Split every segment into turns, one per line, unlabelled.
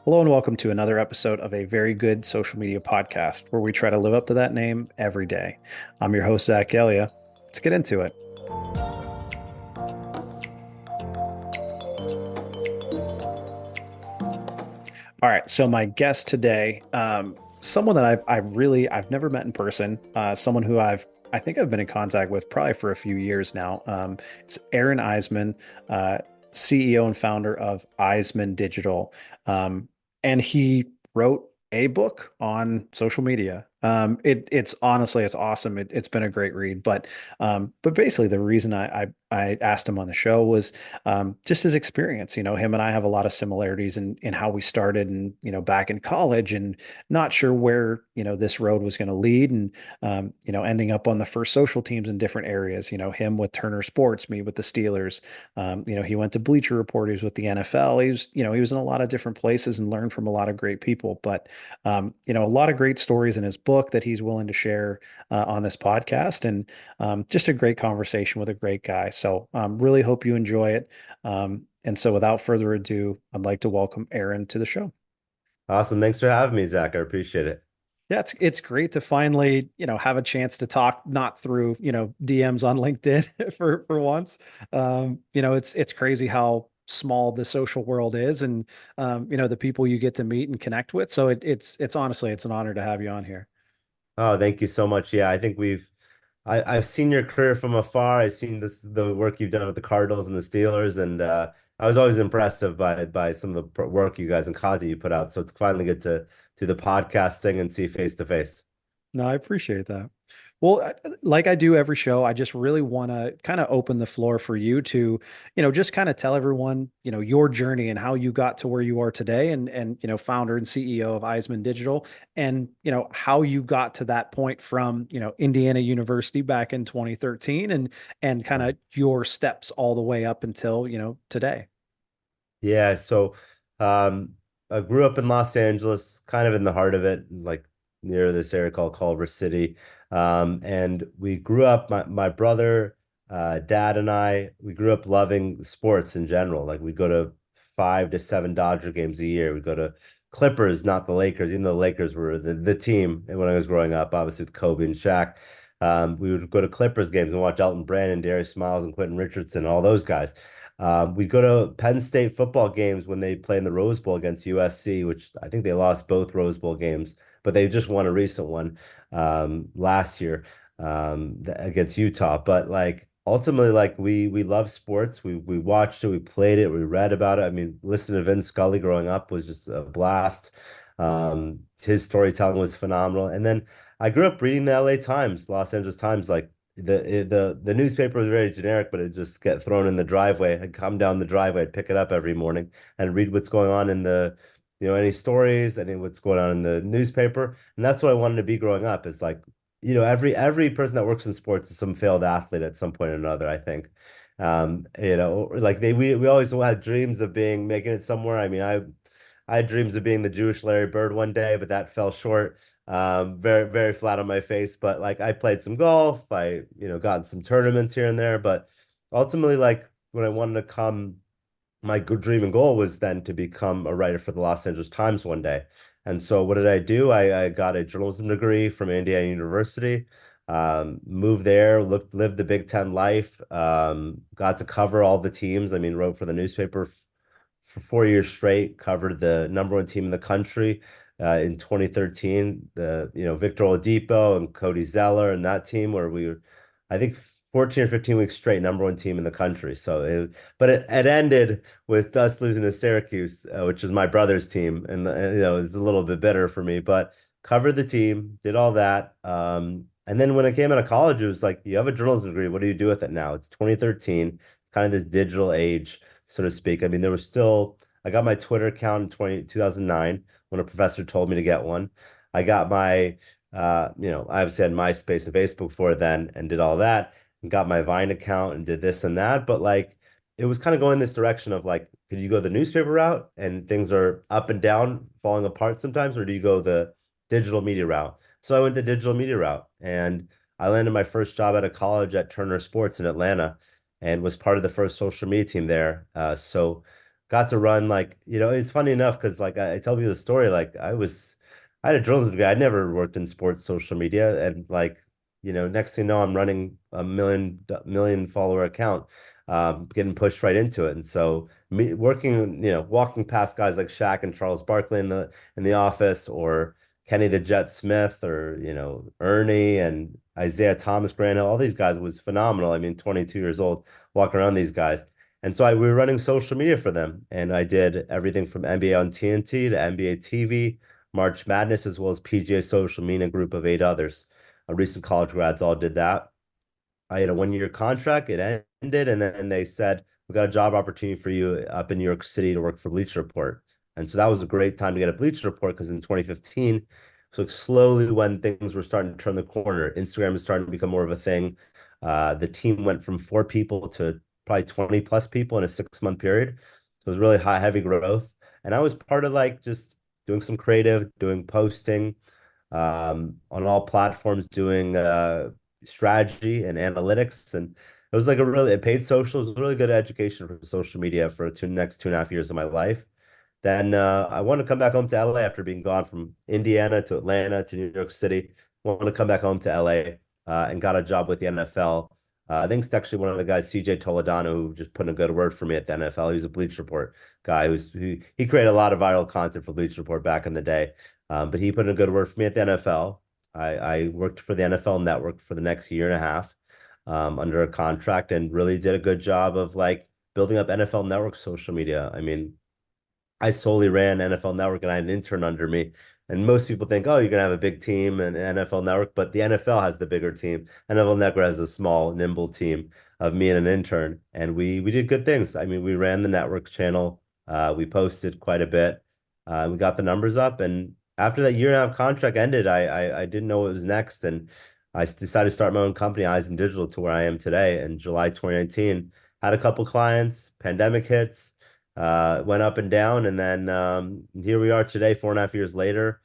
Hello and welcome to another episode of a very good social media podcast where we try to live up to that name every day. I'm your host, Zach Elia. Let's get into it. All right, so my guest today, someone that I've never met in person, someone who I think I've been in contact with probably for a few years now. It's Aaron Eisman, uh, CEO and founder of Eisman Digital, um, and he wrote a book on social media. It's honestly it's awesome. It's been a great read, but basically the reason I asked him on the show was just his experience. Him and I have a lot of similarities in how we started and, back in college and not sure where, this road was going to lead and, ending up on the first social teams in different areas, him with Turner Sports, me with the Steelers. He went to Bleacher Report, he was with the NFL. He was in a lot of different places and learned from a lot of great people, but, a lot of great stories in his book that he's willing to share on this podcast. And just a great conversation with a great guy. So really hope you enjoy it. And so without further ado, I'd like to welcome Aaron to the show.
Awesome. Thanks for having me, Zach. I appreciate it.
Yeah, it's great to finally, have a chance to talk, not through, DMs on LinkedIn for once. It's crazy how small the social world is and the people you get to meet and connect with. So it's honestly it's an honor to have you on here.
Oh, thank you so much. Yeah, I think I've seen your career from afar. I've seen the work you've done with the Cardinals and the Steelers, and I was always impressed by some of the work you guys and content you put out. So it's finally good to do the podcast thing and see face to face.
No, I appreciate that. Well, like I do every show, I just really want to kind of open the floor for you to, just kind of tell everyone, your journey and how you got to where you are today and, founder and CEO of Eisman Digital and, how you got to that point from, Indiana University back in 2013 and kind of your steps all the way up until, today.
Yeah, so um, I grew up in Los Angeles, kind of in the heart of it, like near this area called Culver City. And we grew up, my brother, dad, and we grew up loving sports in general. Like we go to 5 to 7 Dodger games a year. We go to Clippers, not the Lakers, even though the Lakers were the team when I was growing up, obviously with Kobe and Shaq. We would go to Clippers games and watch Elton Brand, Darius Miles, and Quentin Richardson, all those guys. We go to Penn State football games when they play in the Rose Bowl against USC, which I think they lost both Rose Bowl games, but they just won a recent one last year against Utah. But like ultimately, like we love sports. We watched it, we played it, we read about it. I mean, listening to Vince Scully growing up was just a blast. His storytelling was phenomenal. And then I grew up reading the LA Times, Los Angeles Times, like the newspaper was very generic, but it just get thrown in the driveway. I'd come down the driveway, I'd pick it up every morning and read what's going on in any stories, any what's going on in the newspaper. And that's what I wanted to be growing up. Is like, every person that works in sports is some failed athlete at some point or another, I think. Like we always had dreams of making it somewhere. I mean, I had dreams of being the Jewish Larry Bird one day, but that fell short. Very, very flat on my face. But like I played some golf. Got in some tournaments here and there. But ultimately, like when I wanted to come, my good dream and goal was then to become a writer for the Los Angeles Times one day. And so what did I do? I got a journalism degree from Indiana University. Moved there, lived the Big Ten life. Got to cover all the teams. I mean, wrote for the newspaper for 4 years straight, covered the number one team in the country in 2013. Victor Oladipo and Cody Zeller and that team where we were, I think, 14 or 15 weeks straight, number one team in the country. But it ended with us losing to Syracuse, which is my brother's team, and it's a little bit bitter for me. But covered the team, did all that. And then when I came out of college, it was like, you have a journalism degree. What do you do with it now? It's 2013, kind of this digital age, so to speak. I mean, I got my Twitter account in 2009 when a professor told me to get one. I got I obviously had MySpace and Facebook before then and did all that and got my Vine account and did this and that. But like, it was kind of going this direction of like, could you go the newspaper route and things are up and down, falling apart sometimes, or do you go the digital media route? So I went the digital media route and I landed my first job at a college at Turner Sports in Atlanta and was part of the first social media team there. So got to run like, it's funny enough because like I tell you the story, like I had a journalism degree. I never worked in sports social media, and like, next thing you know, I'm running a million follower account, getting pushed right into it. And so me working, walking past guys like Shaq and Charles Barkley in the office, or Kenny the Jet Smith, or Ernie and Isaiah Thomas Granhill, all these guys was phenomenal. I mean, 22 years old, walking around these guys. And so we were running social media for them. And I did everything from NBA on TNT to NBA TV, March Madness, as well as PGA Social Media group of 8 others. Recent college grads all did that. I had a 1 year contract. It ended, and then they said, "We got a job opportunity for you up in New York City to work for Bleacher Report." And so that was a great time to get a Bleacher Report because in 2015, so slowly when things were starting to turn the corner, Instagram was starting to become more of a thing. The team went from 4 people to probably 20 plus people in a 6 month period. So it was really high, heavy growth. And I was part of like just doing some creative, doing posting on all platforms, doing strategy and analytics. And it was like it paid social. It was a really good education for social media for the next 2.5 years of my life. Then I wanted to come back home to LA after being gone from Indiana to Atlanta to New York City. Wanted to come back home to LA and got a job with the NFL. I think it's actually one of the guys, CJ Toledano, who just put in a good word for me at the NFL. He was a Bleach Report guy he created a lot of viral content for Bleach Report back in the day. But he put in a good word for me at the NFL. I worked for the NFL Network for the next year and a half under a contract and really did a good job of like building up NFL Network social media. I mean, I solely ran NFL Network and I had an intern under me. And most people think, oh, you're gonna have a big team and NFL Network, but the NFL has the bigger team. NFL Network has a small, nimble team of me and an intern, and we did good things. I mean, we ran the network channel. We posted quite a bit. We got the numbers up, and after that year and a half contract ended, I didn't know what was next, and I decided to start my own company, Eisman Digital, to where I am today in July 2019. Had a couple clients, pandemic hits, went up and down, and then here we are today, 4.5 years later.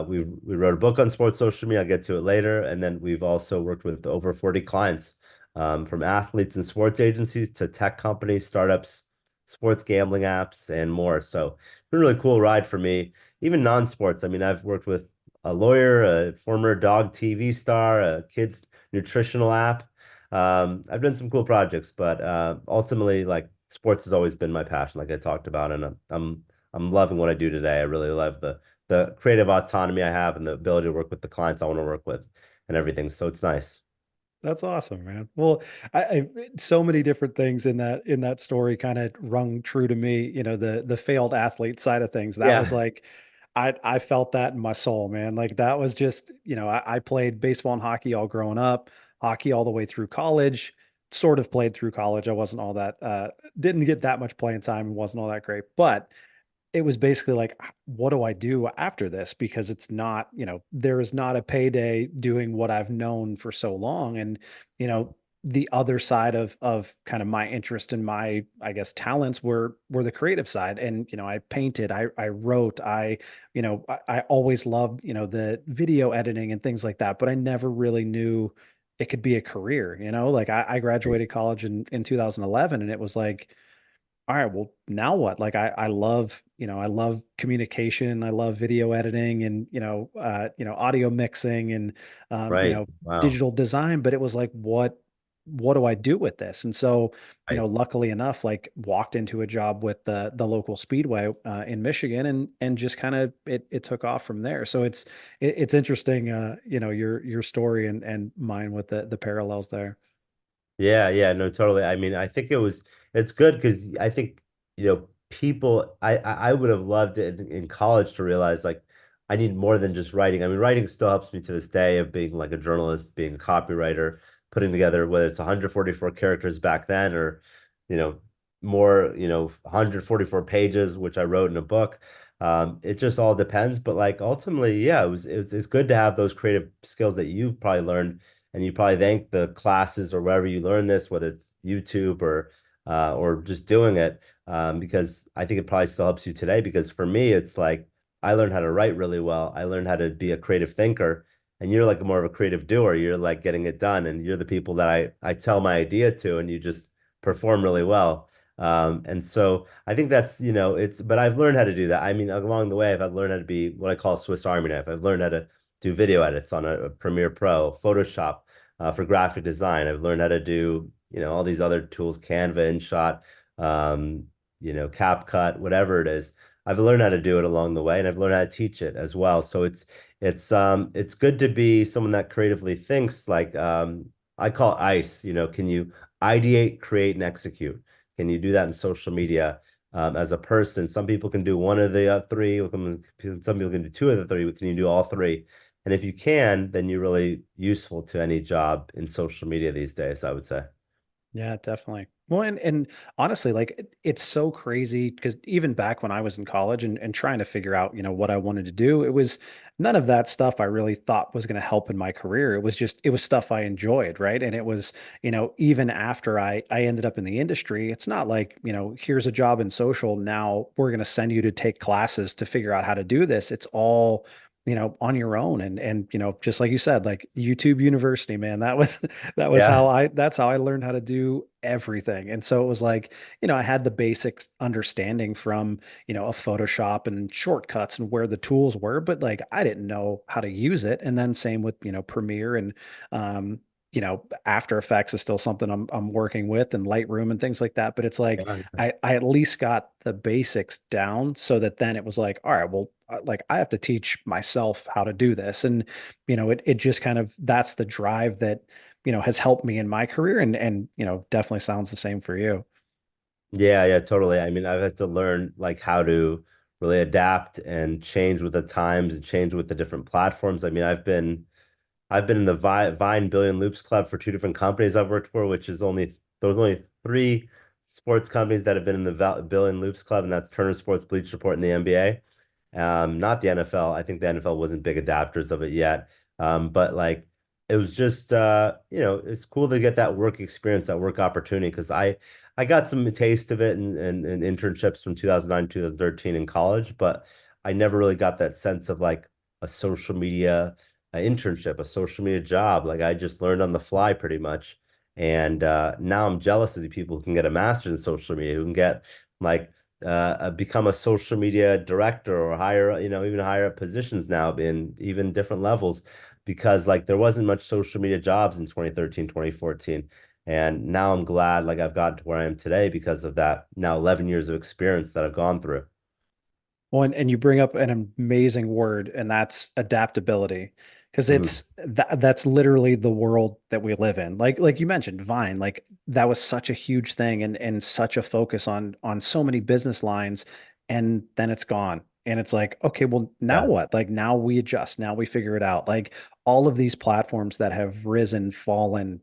We wrote a book on sports social media. I'll get to it later, and then we've also worked with over 40 clients, from athletes and sports agencies to tech companies, startups, sports gambling apps, and more. So it's been a really cool ride for me, even non-sports. I mean, I've worked with a lawyer, a former dog TV star, a kids nutritional app. I've done some cool projects, but ultimately, like sports has always been my passion, like I talked about, and I'm loving what I do today. I really love the creative autonomy I have and the ability to work with the clients I want to work with and everything. So it's nice.
That's awesome, man. Well, I so many different things in that story kind of rung true to me. You know, the failed athlete side of things. That was
Yeah,
like, I felt that in my soul, man. Like that was just, you know, I played baseball and hockey all growing up, hockey all the way through college. Sort of played through college. I wasn't all that, didn't get that much playing time and wasn't all that great, but it was basically like, what do I do after this? Because it's not, you know, there is not a payday doing what I've known for so long. And, you know, the other side of kind of my interest and my, I guess, talents were the creative side. And, you know, I painted, I wrote, I always loved, you know, the video editing and things like that, but I never really knew it could be a career, you know, like I graduated college in 2011 and it was like, all right, well, now what? Like I love, you know, I love communication, I love video editing and, audio mixing and
right. Wow.
digital design, but it was like what do I do with this? And so, you
Right.
know, luckily enough, like walked into a job with the local speedway in Michigan and just kind of it took off from there. So it's interesting your story and mine with the parallels there.
Yeah, yeah, no, totally. I mean, I think it's good because I think, people, I would have loved it in college to realize like I need more than just writing. I mean, writing still helps me to this day of being like a journalist, being a copywriter, putting together whether it's 144 characters back then or, you know, more, 144 pages, which I wrote in a book. It just all depends. But like ultimately, yeah, it's good to have those creative skills that you've probably learned and you probably thank the classes or wherever you learn this, whether it's YouTube or just doing it, because I think it probably still helps you today. Because for me, it's like I learned how to write really well. I learned how to be a creative thinker, and you're like more of a creative doer. You're like getting it done, and you're the people that I tell my idea to, and you just perform really well. And so I think that's, but I've learned how to do that. I mean, along the way, I've learned how to be what I call a Swiss Army knife. I've learned how to do video edits on a Premiere Pro, Photoshop, for graphic design. I've learned how to do, all these other tools, Canva, InShot, CapCut, whatever it is. I've learned how to do it along the way, and I've learned how to teach it as well. So it's good to be someone that creatively thinks like, I call it ICE, can you ideate, create, and execute? Can you do that in social media, as a person? Some people can do one of the three. Some people can do two of the three. Can you do all three? And if you can, then you're really useful to any job in social media these days, I would say.
Yeah, definitely. Well, and honestly, like it's so crazy because even back when I was in college and trying to figure out, what I wanted to do, it was none of that stuff I really thought was going to help in my career. It was stuff I enjoyed, right? And it was, even after I ended up in the industry, it's not like, here's a job in social, now we're going to send you to take classes to figure out how to do this. It's all on your own and just like you said, like YouTube University, man,
Yeah.
that's how I learned how to do everything. And so it was like, I had the basics understanding from, a Photoshop and shortcuts and where the tools were, but like I didn't know how to use it. And then same with, Premiere and After Effects is still something I'm working with and Lightroom and things like that. But it's like
Yeah.
I at least got the basics down so that then it was like, all right, well, like I have to teach myself how to do this. And, it just kind of that's the drive that, has helped me in my career and, definitely sounds the same for you.
Yeah, yeah, totally. I mean, I've had to learn like how to really adapt and change with the times and change with the different platforms. I mean, I've been in the Vine Billion Loops Club for two different companies I've worked for, which is there's only three sports companies that have been in the Billion Loops Club, and that's Turner Sports, Bleach Report, and the NBA. Not the NFL. I think the NFL wasn't big adapters of it yet. But like it was just it's cool to get that work experience, that work opportunity, because I got some taste of it and internships from 2009, 2013 in college, but I never really got that sense of like a social media internship, a social media job. Like I just learned on the fly pretty much. And now I'm jealous of the people who can get a master's in social media, who can get like become a social media director or higher, even higher up positions now in even different levels, because like there wasn't much social media jobs in 2013, 2014. And now I'm glad like I've gotten to where I am today because of that now 11 years of experience that I've gone through.
Well, and you bring up an amazing word, and that's adaptability. Because
Mhm.
that's literally the world that we live in. Like you mentioned, Vine, like that was such a huge thing and such a focus on so many business lines, and then it's gone. And it's like, okay, well, now
Yeah.
what? Like now we adjust, now we figure it out. Like all of these platforms that have risen, fallen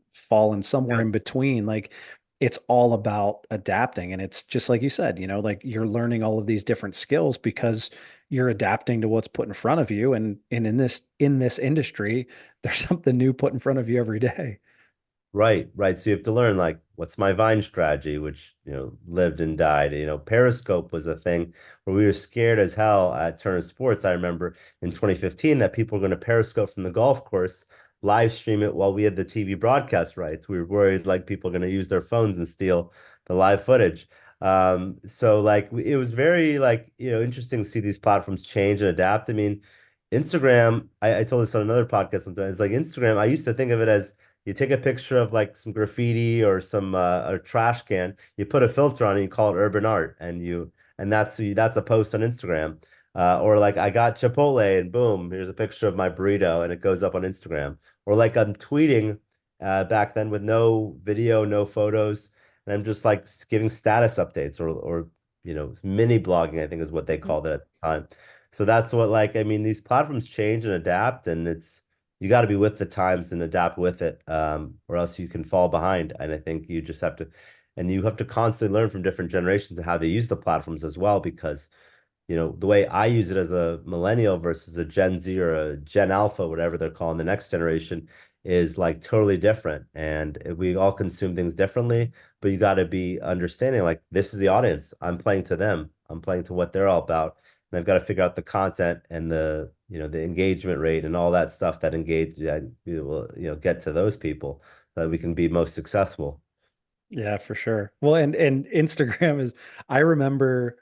somewhere
Yeah.
in between, like it's all about adapting. And it's just like you said, like you're learning all of these different skills because you're adapting to what's put in front of you. And in this industry, there's something new put in front of you every day.
Right, right. So you have to learn like what's my Vine strategy, which lived and died. Periscope was a thing where we were scared as hell at Turner Sports. I remember in 2015 that people were going to Periscope from the golf course, live stream it while we had the TV broadcast rights. We were worried like people are going to use their phones and steal the live footage. So like it was very like interesting to see these platforms change and adapt. I mean, Instagram. I told this on another podcast sometimes. Like Instagram, I used to think of it as you take a picture of like some graffiti or some a trash can, you put a filter on it, you call it urban art, and that's a post on Instagram. Or like I got Chipotle and boom, here's a picture of my burrito and it goes up on Instagram. Or like I'm tweeting back then with no video, no photos, and I'm just like giving status updates or mini blogging, I think is what they called it at the time. So that's what like I mean, these platforms change and adapt, and it's you got to be with the times and adapt with it, or else you can fall behind. And I think you just have to, and you have to constantly learn from different generations and how they use the platforms as well, because the way I use it as a millennial versus a Gen Z or a Gen Alpha, whatever they're calling the next generation, is like totally different. And we all consume things differently, but you got to be understanding like this is the audience. I'm playing to them. I'm playing to what they're all about. And I've got to figure out the content and the engagement rate and all that stuff that engage, we will, get to those people so that we can be most successful.
Yeah, for sure. Well, and Instagram is, I remember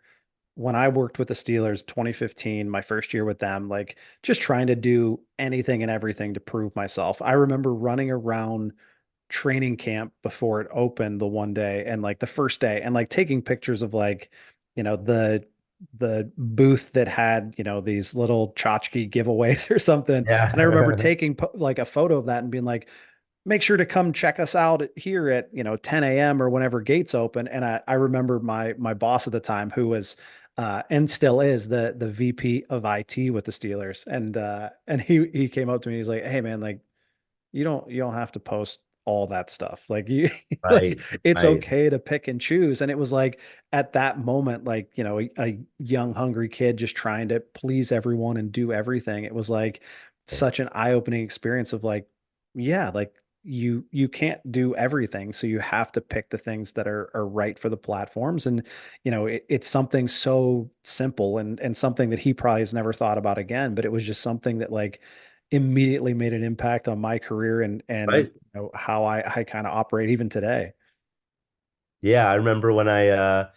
when I worked with the Steelers 2015, my first year with them, like just trying to do anything and everything to prove myself. I remember running around training camp before it opened the one day and like the first day and like taking pictures of like, the booth that had, these little tchotchke giveaways or something. And I remember
Yeah.
taking like a photo of that and being like, make sure to come check us out here at 10 a.m. or whenever gates open. And I remember my boss at the time, who was and still is the VP of IT with the Steelers, and he came up to me. He's like, "Hey man, like you don't have to post all that stuff. Like you like
Right,
it's
right,
okay to pick and choose." And it was like at that moment, like, a young, hungry kid just trying to please everyone and do everything. It was like
right,
such an eye-opening experience of like, yeah, like you can't do everything. So you have to pick the things that are right for the platforms. And it's something so simple and something that he probably has never thought about again. But it was just something that like immediately made an impact on my career and
right.
how I kind of operate even today.
Yeah, I remember when I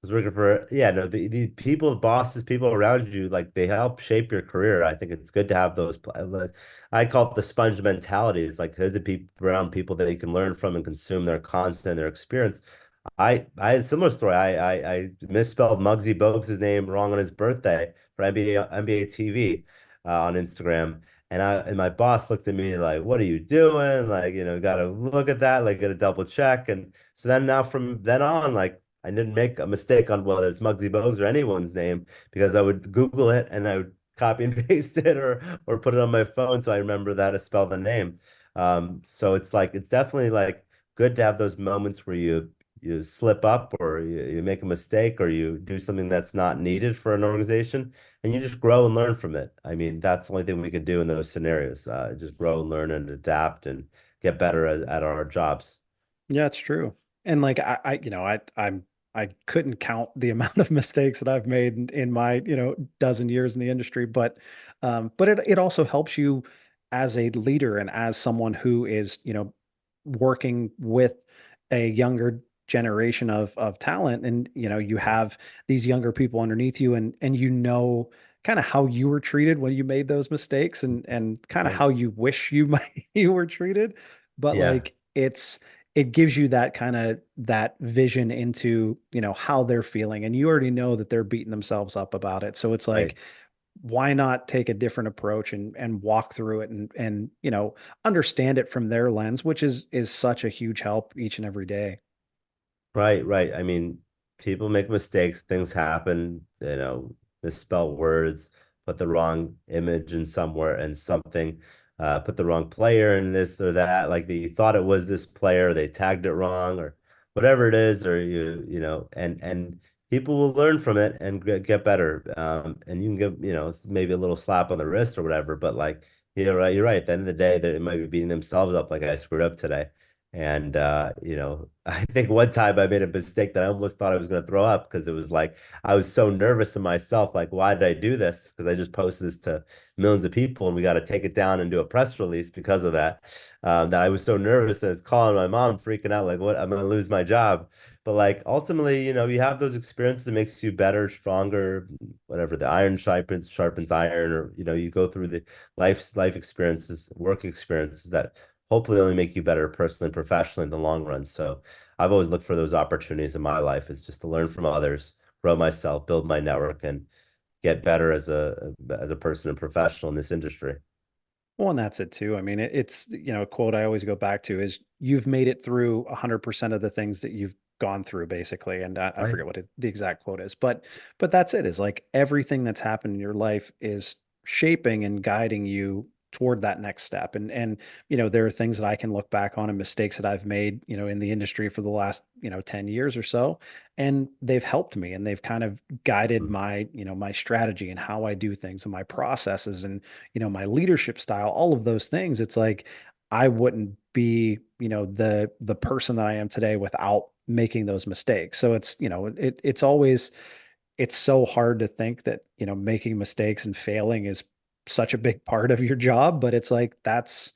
was working for, yeah, no, the people, bosses, people around you, like they help shape your career. I think it's good to have those. Like, I call it the sponge mentality. It's like good to be around people that you can learn from and consume their content, their experience. I had a similar story. I misspelled Muggsy Bogues' name wrong on his birthday for NBA TV on Instagram. And my boss looked at me like, "What are you doing? Like, got to look at that, like, got to double check." And so then now from then on, like, I didn't make a mistake on whether it's Muggsy Bogues or anyone's name because I would Google it and I would copy and paste it or put it on my phone so I remember that to spell the name. So it's like it's definitely like good to have those moments where you slip up or you make a mistake or you do something that's not needed for an organization and you just grow and learn from it. I mean, that's the only thing we can do in those scenarios. Just grow and learn and adapt and get better at our jobs.
Yeah, it's true. And like I couldn't count the amount of mistakes that I've made in my, dozen years in the industry, but it also helps you as a leader and as someone who is, working with a younger generation of talent. And you have these younger people underneath you, and kind of how you were treated when you made those mistakes, and kind of
Right.
how you wish you were treated. But
Yeah.
like it gives you that kind of that vision into how they're feeling, and you already know that they're beating themselves up about it. So it's
Right.
like, why not take a different approach and walk through it and understand it from their lens, which is such a huge help each and every day.
Right, right. I mean, people make mistakes, things happen, misspell words, put the wrong image in somewhere and something, put the wrong player in this or that. Like you thought it was this player, they tagged it wrong or whatever it is, or and people will learn from it and get better. And you can give, maybe a little slap on the wrist or whatever, but like, you're right. At the end of the day, that it might be beating themselves up like I screwed up today. And I think one time I made a mistake that I almost thought I was going to throw up because it was like I was so nervous of myself. Like, why did I do this? Because I just posted this to millions of people, and we got to take it down and do a press release because of that. That I was so nervous that I was calling my mom, freaking out, like, what? I'm going to lose my job. But like ultimately, you have those experiences that makes you better, stronger, whatever. The iron sharpens iron, or you go through the life experiences, work experiences that hopefully only make you better personally and professionally in the long run. So I've always looked for those opportunities in my life. It's just to learn from others, grow myself, build my network, and get better as a person and professional in this industry.
Well, and that's it too. I mean, it's, a quote I always go back to is, you've made it through 100% of the things that you've gone through, basically. And I
Right.
forget what the exact quote is, but that's it, is like everything that's happened in your life is shaping and guiding you toward that next step. And there are things that I can look back on and mistakes that I've made, in the industry for the last, 10 years or so, and they've helped me, and they've kind of guided my strategy and how I do things and my processes and my leadership style, all of those things. It's like I wouldn't be, the person that I am today without making those mistakes. So it's always, it's so hard to think that, making mistakes and failing is such a big part of your job, but it's like that's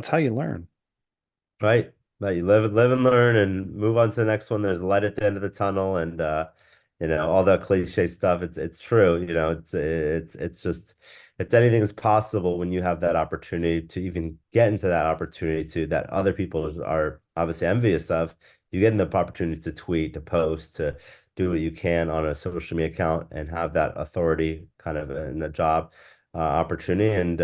how you learn.
Right. But you live and learn and move on to the next one. There's light at the end of the tunnel, and all that cliche stuff. It's true. It's just it's anything is possible when you have that opportunity to even get into that opportunity to that other people are obviously envious of. You get in the opportunity to tweet, to post, to do what you can on a social media account and have that authority kind of in a job opportunity. And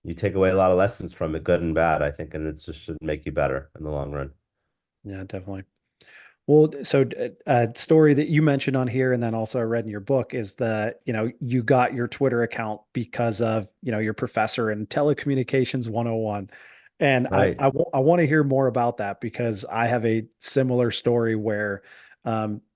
you take away a lot of lessons from it, good and bad, I think, and it just should make you better in the long run.
Yeah, definitely. Well, so a story that you mentioned on here, and then also I read in your book is that, you got your Twitter account because of, your professor in telecommunications 101. And
Right.
I want to hear more about that because I have a similar story where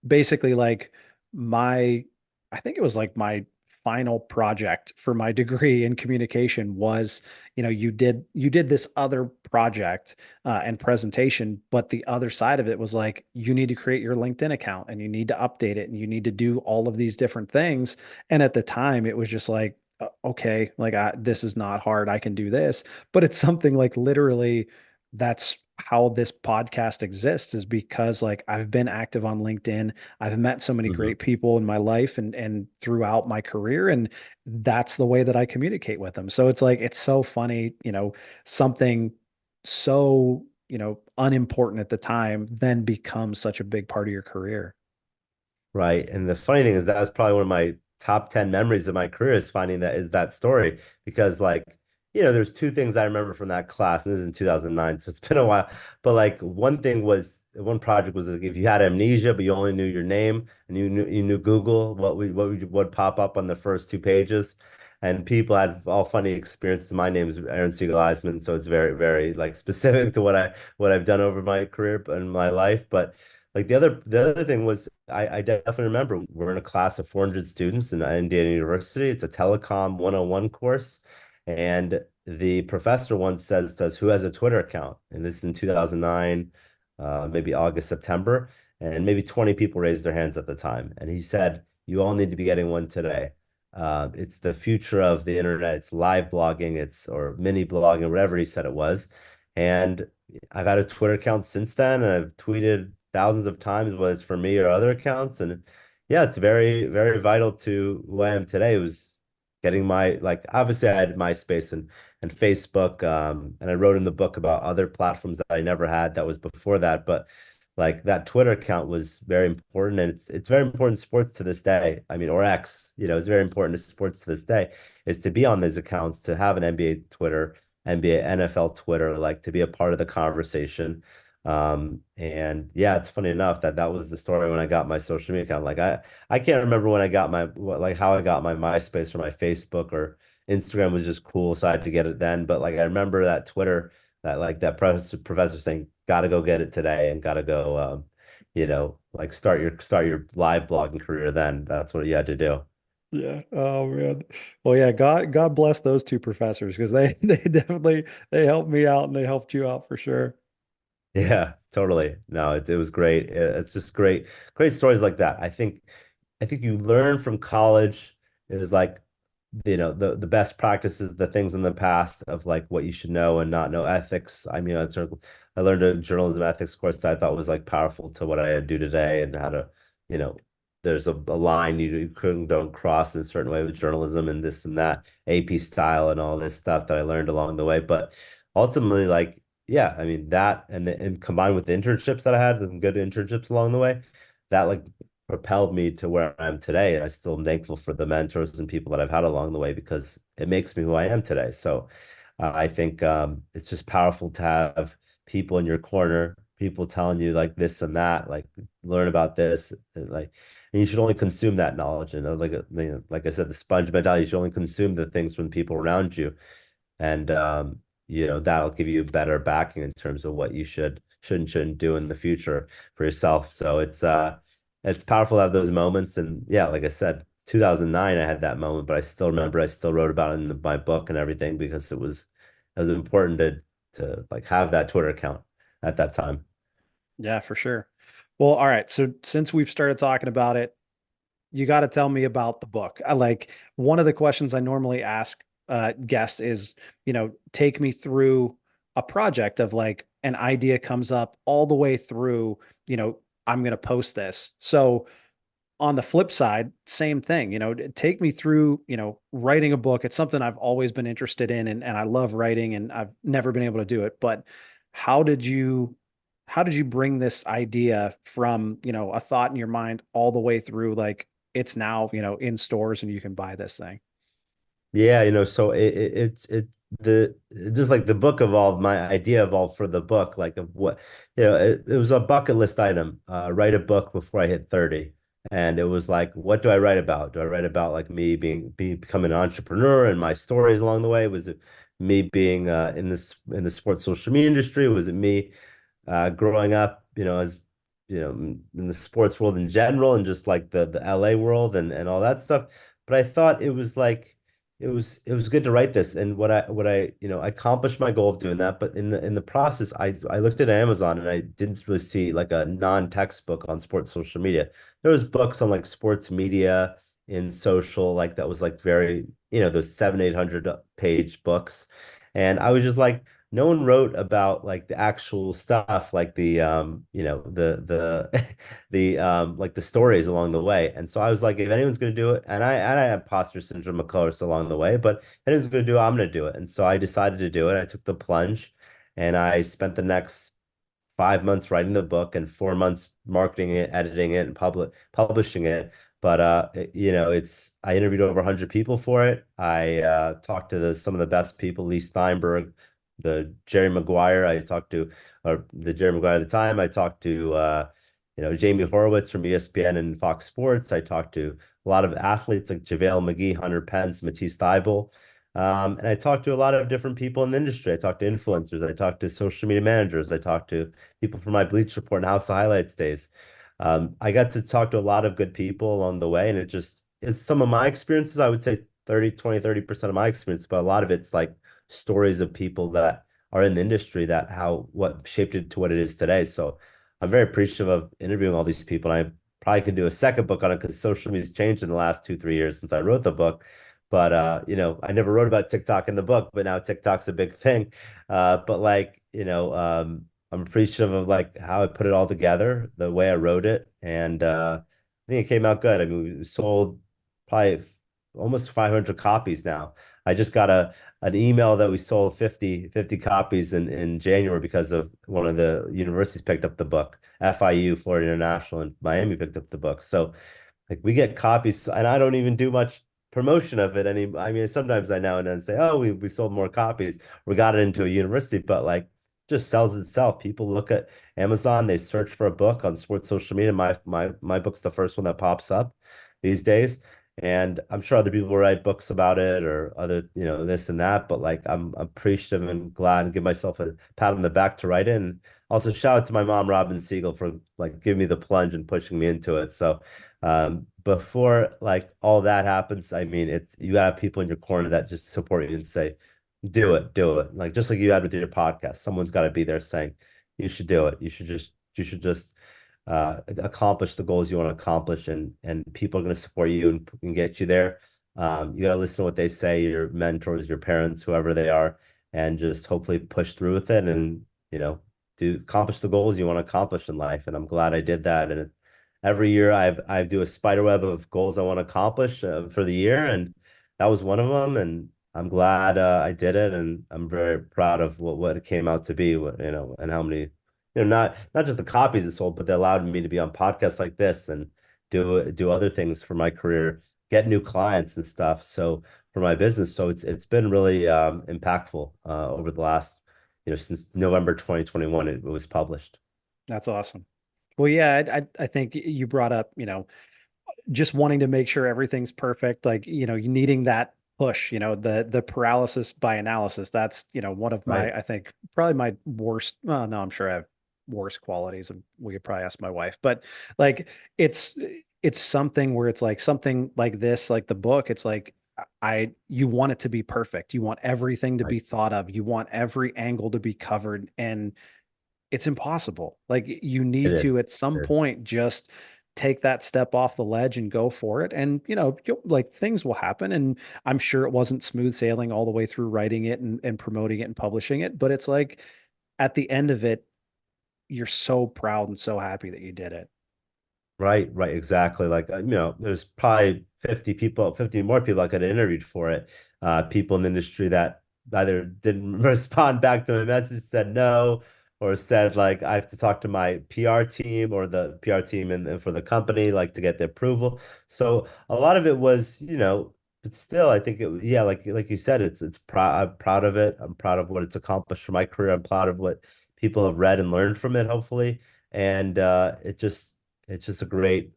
basically like my, I think it was like my final project for my degree in communication was, you did this other project and presentation. But the other side of it was like, you need to create your LinkedIn account and you need to update it and you need to do all of these different things. And at the time, it was just like, okay, like this is not hard. I can do this. But it's something like literally that's how this podcast exists is because like I've been active on LinkedIn. I've met so many
Hmm.
great people in my life and throughout my career. And that's the way that I communicate with them. So it's like, it's so funny, something so, unimportant at the time then becomes such a big part of your career.
Right. And the funny thing is that was probably one of my top 10 memories of my career is finding that story because there's two things I remember from that class, and this is in 2009, so it's been a while. But like one project was like if you had amnesia, but you only knew your name and you knew Google, what would pop up on the first two pages. And people had all funny experiences. My name is Aaron Siegel Eisman, so it's very, very like specific to what I've done over my career and my life. But like the other thing was I definitely remember we're in a class of 400 students in Indiana University. It's a telecom 101 course. And the professor once says to us, who has a Twitter account? And this is in 2009, maybe August, September. And maybe 20 people raised their hands at the time. And he said, you all need to be getting one today. It's the future of the internet. It's live blogging, or mini blogging, whatever he said it was. And I've had a Twitter account since then, and I've tweeted thousands of times, whether it's for me or other accounts. And yeah, it's very, very vital to who I am today. It was getting like obviously I had MySpace and Facebook, and I wrote in the book about other platforms that I never had that was before that. But like that Twitter account was very important, and it's very important to sports to this day. I mean, or X, it's very important to sports to this day, is to be on these accounts, to have an NBA Twitter, NBA, NFL Twitter, like to be a part of the conversation. And yeah, it's funny enough that was the story when I got my social media account. Like I can't remember when I got like how I got my MySpace or my Facebook or Instagram was just cool, so I had to get it then. But like I remember that Twitter, that professor saying, "Gotta go get it today," and gotta go, like start your live blogging career. Then that's what you had to do.
Yeah. Oh man. Well, yeah, God bless those two professors because they they definitely they helped me out and they helped you out for sure.
Yeah, totally. No, it was great. It's just great stories like that. I think you learn from college. It was like, the best practices, the things in the past of like what you should know and not know, ethics. I mean, I learned a journalism ethics course that I thought was like powerful to what I do today and how to, you know, there's a line you couldn't don't cross in a certain way with journalism and this and that, AP style and all this stuff that I learned along the way. But ultimately, like, yeah, I mean that and combined with the internships that I had, some good internships along the way, that like propelled me to where I am today. And I still am thankful for the mentors and people that I've had along the way because it makes me who I am today. So I think it's just powerful to have people in your corner, people telling you like this and that, like learn about this, and you should only consume that knowledge. And like I said, the sponge mentality, you should only consume the things from people around you, and that'll give you better backing in terms of what you shouldn't do in the future for yourself. So it's powerful to have those moments. And yeah, like I said, 2009 I had that moment, but I still remember, I still wrote about it in my book and everything because it was important to like have that Twitter account at that time.
Yeah, for sure. Well, all right. So since we've started talking about it, you got to tell me about the book. I like one of the questions I normally ask guests is, take me through a project of like an idea comes up all the way through, I'm going to post this. So on the flip side, same thing, take me through, writing a book. It's something I've always been interested in, and I love writing, and I've never been able to do it. But how did you how did you bring this idea from, a thought in your mind all the way through like it's now, in stores and you can buy this thing?
Yeah, so the just like the book evolved, my idea evolved for the book, like of what, it was a bucket list item, write a book before I hit 30. And it was like, what do I write about? Do I write about like me becoming an entrepreneur and my stories along the way? Was it me being in the sports social media industry? Was it me growing up, as in the sports world in general and just like the LA world and all that stuff. But I thought it was like it was good to write this. And I accomplished my goal of doing that. But in the process, I looked at Amazon and I didn't really see like a non-textbook on sports social media. There was books on like sports media in social, like that was like very, those 700, 800 page books. And I was just like, no one wrote about like the actual stuff, like the like the stories along the way. And so I was like, if anyone's gonna do it, and I had imposter syndrome, of course, along the way, but if anyone's gonna do it, I'm gonna do it. And so I decided to do it. I took the plunge, and I spent the next 5 months writing the book and 4 months marketing it, editing it, and publishing it. But it's I interviewed over 100 people for it. I talked to some of the best people, Lee Steinberg, the Jerry Maguire. I talked to, or the Jerry Maguire at the time. I talked to Jamie Horowitz from ESPN and Fox Sports. I talked to a lot of athletes like JaVale McGee, Hunter Pence, Matisse Thybulle. And I talked to a lot of different people in the industry. I talked to influencers. I talked to social media managers. I talked to people from my Bleach Report and House of Highlights days. I got to talk to a lot of good people along the way, and it just is some of my experiences. I would say 30% of my experience, but a lot of it's like stories of people that are in the industry that what shaped it to what it is today. So I'm very appreciative of interviewing all these people. And I probably could do a second book on it because social media's changed in the last 2, 3 years since I wrote the book. But I never wrote about TikTok in the book, but now TikTok's a big thing. But like, I'm appreciative of like how I put it all together, the way I wrote it, and I think it came out good. I mean, we sold probably almost 500 copies now. I just got an email that we sold 50 copies in January because of one of the universities picked up the book. FIU, Florida International, and Miami picked up the book. So like we get copies, and I don't even do much promotion of it any. I mean, sometimes I now and then say, "Oh, we sold more copies. We got it into a university," but like just sells itself. People look at Amazon, they search for a book on sports social media. My book's the first one that pops up these days. And I'm sure other people will write books about it or other, this and that. But like I'm appreciative and glad and give myself a pat on the back to write it. And also shout out to my mom, Robin Siegel, for like giving me the plunge and pushing me into it. So before like all that happens, I mean, it's you gotta have people in your corner that just support you and say, do it, do it. Like just like you had with your podcast, someone's got to be there saying, you should do it. You should just accomplish the goals you want to accomplish, and people are going to support you and get you there. You got to listen to what they say, your mentors, your parents, whoever they are, and just hopefully push through with it and, you know, do accomplish the goals you want to accomplish in life. And I'm glad I did that. And every year I do a spider web of goals I want to accomplish for the year, and that was one of them. And I'm glad I did it, and I'm very proud of what it came out to be, and how many, not just the copies it sold, but they allowed me to be on podcasts like this and do other things for my career, get new clients and stuff. So for my business, so it's been really impactful over the last, since November 2021 it was published.
That's awesome. Well, yeah, I think you brought up, just wanting to make sure everything's perfect, like, you needing that push, the paralysis by analysis. That's, one of my,
Right.
I think probably my worst, well, no, I'm sure I have worse qualities, and we could probably ask my wife, but like it's it's something where it's like something like this, like the book, it's like you want it to be perfect. You want everything to
Right.
be thought of. You want every angle to be covered, and it's impossible. Like you
It
need
is.
to at some
It is.
point just take that step off the ledge and go for it. And like things will happen. And I'm sure it wasn't smooth sailing all the way through writing it and promoting it and publishing it, but it's like at the end of it, you're so proud and so happy that you did it.
Right, right, exactly. Like, there's probably 50 people, 50 more people I could have interviewed for it. People in the industry that either didn't respond back to my message, said no, or said like I have to talk to my PR team or the PR team and for the company, like to get the approval. So a lot of it was, but still, I think yeah, like you said, it's proud. I'm proud of it. I'm proud of what it's accomplished for my career. I'm proud of what people have read and learned from it, hopefully. And it's just a great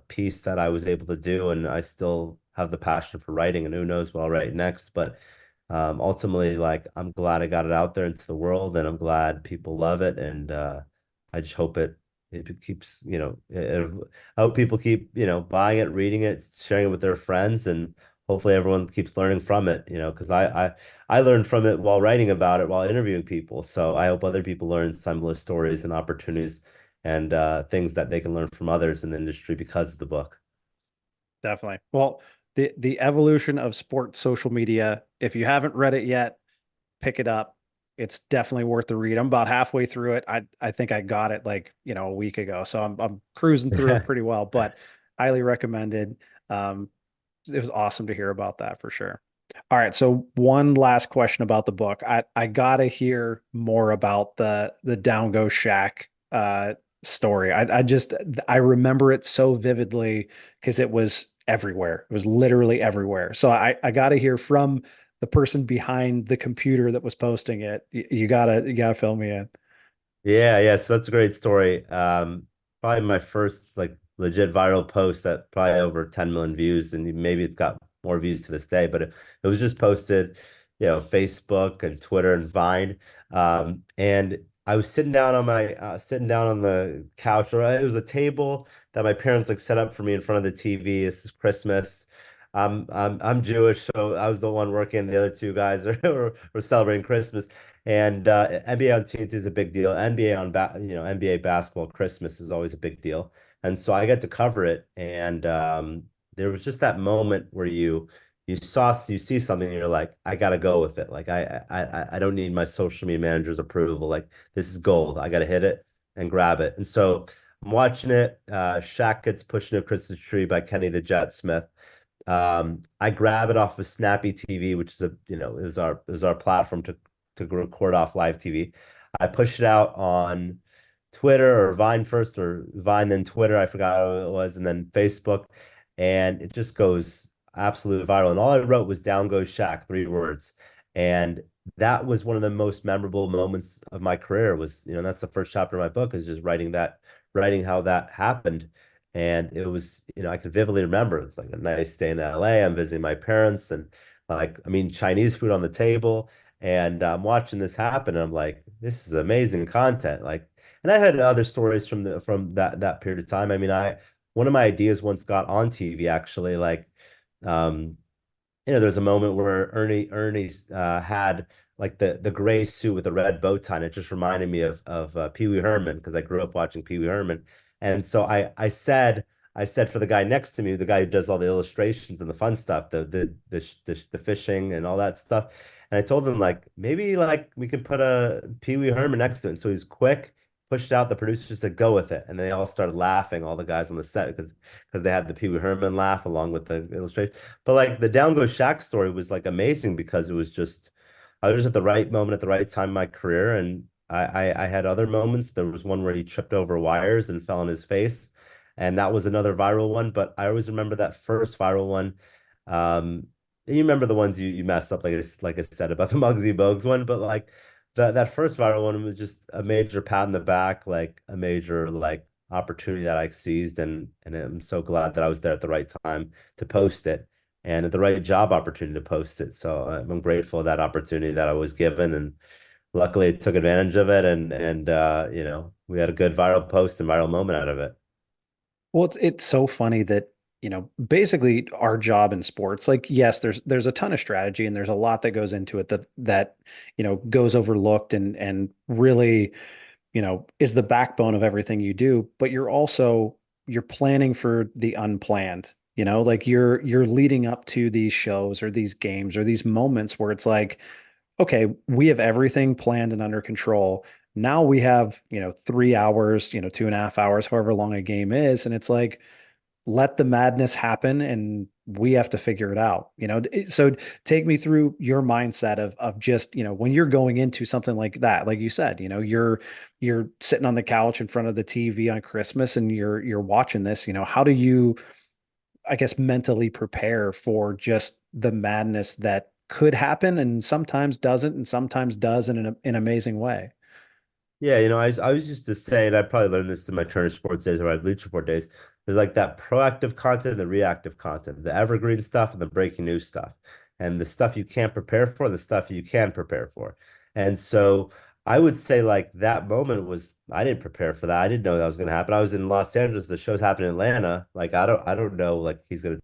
piece that I was able to do, and I still have the passion for writing, and who knows what I'll write next. But ultimately, like I'm glad I got it out there into the world, and I'm glad people love it, and I just hope it keeps, I hope people keep, buying it, reading it, sharing it with their friends, and hopefully everyone keeps learning from it, because I learned from it while writing about it, while interviewing people. So I hope other people learn similar stories and opportunities and things that they can learn from others in the industry because of the book.
Definitely. Well, the evolution of sports social media, if you haven't read it yet, pick it up. It's definitely worth the read. I'm about halfway through it. I think I got it like, a week ago. So I'm cruising through it pretty well, but highly recommended. Um, it was awesome to hear about that for sure. All right, so one last question about the book. I gotta hear more about the Down Go Shaq story. I remember it so vividly because it was everywhere. It was literally everywhere. So I gotta hear from the person behind the computer that was posting it. You gotta fill me in.
Yeah, yeah. So that's a great story. Probably my first like legit viral post that probably over 10 million views, and maybe it's got more views to this day, but it was just posted, Facebook and Twitter and Vine. And I was sitting down on the couch, or it was a table that my parents like set up for me in front of the TV. This is Christmas. I'm Jewish, so I was the one working. The other two guys were celebrating Christmas. And NBA on TNT is a big deal. NBA on NBA basketball Christmas is always a big deal. And so I get to cover it. And there was just that moment where you see something and you're like, I gotta go with it. Like I don't need my social media manager's approval. Like this is gold. I gotta hit it and grab it. And so I'm watching it. Shaq gets pushed into a Christmas tree by Kenny the Jet Smith. I grab it off of Snappy TV, which is is our platform to record off live TV. I push it out on Twitter or Vine first, or Vine then Twitter. I forgot how it was, and then Facebook, and it just goes absolutely viral. And all I wrote was "Down goes Shaq," 3 words, and that was one of the most memorable moments of my career. Was that's the first chapter of my book is just writing how that happened. And it was, I can vividly remember it was like a nice day in LA. I'm visiting my parents and like, I mean, Chinese food on the table. And I'm watching this happen. And I'm like, this is amazing content. Like, and I had other stories from that period of time. I mean, one of my ideas once got on TV actually, like, um, there's a moment where Ernie had like the gray suit with the red bow tie, and it just reminded me of Pee Wee Herman because I grew up watching Pee Wee Herman, and so I said for the guy next to me, the guy who does all the illustrations and the fun stuff, the fishing and all that stuff, and I told them like maybe like we could put a Pee Wee Herman next to it, and so he's quick. Pushed out, the producer said, "Go with it," and they all started laughing. All the guys on the set because they had the Pee Wee Herman laugh along with the illustration. But like the Down Goes Shaq story was like amazing because it was just I was just at the right moment at the right time in my career, and I had other moments. There was one where he tripped over wires and fell on his face, and that was another viral one. But I always remember that first viral one. And you remember the ones you messed up, like I said about the Muggsy Bogues one, but like that first viral one was just a major pat in the back, like a major like opportunity that I seized, and I'm so glad that I was there at the right time to post it and at the right job opportunity to post it. So I'm grateful for that opportunity that I was given, and luckily I took advantage of it, and we had a good viral post and viral moment out of it.
Well, it's so funny that, basically our job in sports, like, yes, there's a ton of strategy and there's a lot that goes into it that goes overlooked and really, is the backbone of everything you do, but you're planning for the unplanned, like you're leading up to these shows or these games or these moments where it's like, okay, we have everything planned and under control. Now we have, 3 hours, 2.5 hours, however long a game is. And it's like, let the madness happen and we have to figure it out. So take me through your mindset of just, when you're going into something like that, like you said, you're sitting on the couch in front of the TV on Christmas and you're watching this, how do you, I guess, mentally prepare for just the madness that could happen and sometimes doesn't and sometimes does in an amazing way.
Yeah, I was used to say, and I probably learned this in my Turner Sports days or my Bleach Report days. There's like that proactive content and the reactive content, the evergreen stuff and the breaking news stuff, and the stuff you can't prepare for, and the stuff you can prepare for. And so I would say like that moment was I didn't prepare for that. I didn't know that was going to happen. I was in Los Angeles. The show's happening in Atlanta. Like I don't know. Like he's gonna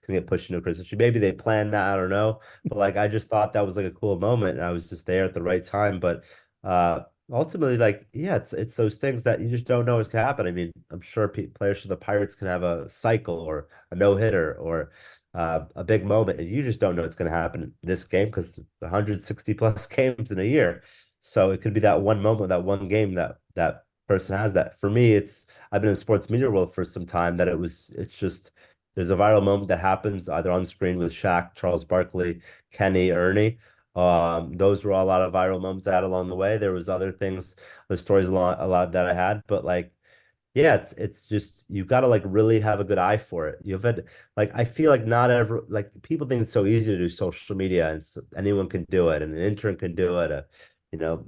get pushed into a Christmas tree. Maybe they planned that. I don't know. But like I just thought that was like a cool moment, and I was just there at the right time. But uh ultimately, like, yeah, it's those things that you just don't know is gonna happen. I mean, I'm sure players for the Pirates can have a cycle or a no-hitter or a big moment, and you just don't know it's gonna happen in this game because 160 plus games in a year. So it could be that one moment, that one game that person has that. For me, it's I've been in the sports media world for some time that it's just there's a viral moment that happens either on screen with Shaq, Charles Barkley, Kenny, Ernie. Those were a lot of viral moments I had along the way. There was other things, the stories a lot that I had, but like, yeah, it's just you got to like really have a good eye for it. You've had like I feel like not ever like people think it's so easy to do social media and anyone can do it, and an intern can do it.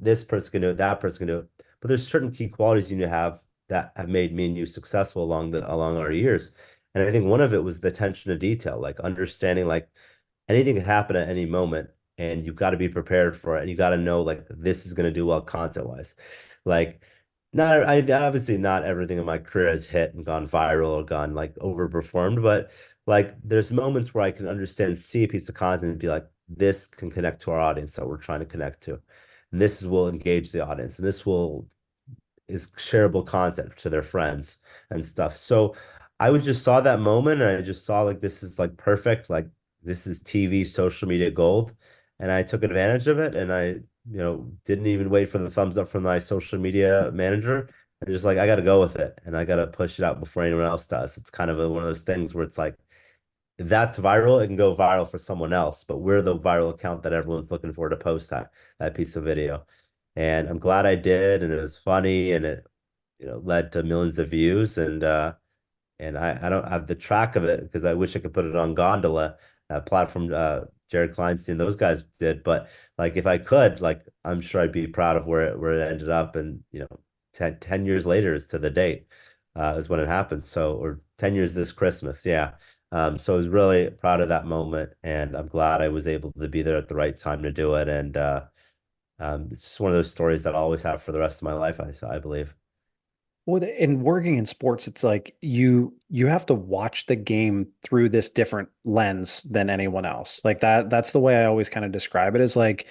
This person can do it, that person can do it. But there's certain key qualities you need to have that have made me and you successful along our years. And I think one of it was the attention to detail, like understanding like anything can happen at any moment and you've got to be prepared for it and you got to know like this is going to do well content wise like not I obviously not everything in my career has hit and gone viral or gone like overperformed, but like there's moments where I can understand, see a piece of content and be like this can connect to our audience that we're trying to connect to, and this will engage the audience and this will is shareable content to their friends and stuff. So I was just saw that moment and I just saw like this is like perfect, like this is TV social media gold. And I took advantage of it and didn't even wait for the thumbs up from my social media manager. I just like I gotta go with it and I gotta push it out before anyone else does. It's kind of one of those things where it's like if that's viral, it can go viral for someone else, but we're the viral account that everyone's looking for to post that piece of video. And I'm glad I did, and it was funny, and it led to millions of views. And I don't have the track of it because I wish I could put it on Gondola, that platform Jared Kleinstein, those guys did. But like if I could, like I'm sure I'd be proud of where it ended up. And 10 years later is to the date, is when it happened. So or 10 years this Christmas, yeah. So I was really proud of that moment, and I'm glad I was able to be there at the right time to do it. And it's just one of those stories that I'll always have for the rest of my life, I believe.
Well, in working in sports, it's like you have to watch the game through this different lens than anyone else. Like that's the way I always kind of describe it is like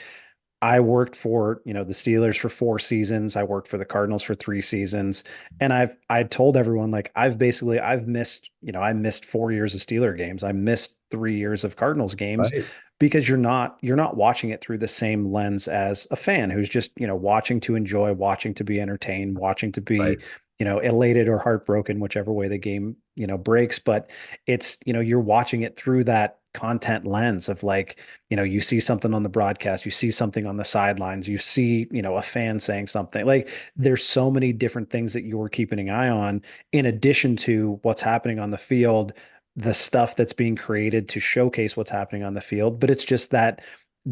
I worked for, the Steelers for 4 seasons. I worked for the Cardinals for 3 seasons. And I told everyone like I've missed, I missed 4 years of Steeler games. I missed 3 years of Cardinals games
Right.
because you're not watching it through the same lens as a fan who's just, watching to enjoy, watching to be entertained, watching to be,
Right.
elated or heartbroken, whichever way the game, breaks. But it's, you're watching it through that content lens of like, you see something on the broadcast, you see something on the sidelines, you see, a fan saying something. Like there's so many different things that you're keeping an eye on in addition to what's happening on the field, the stuff that's being created to showcase what's happening on the field. But it's just that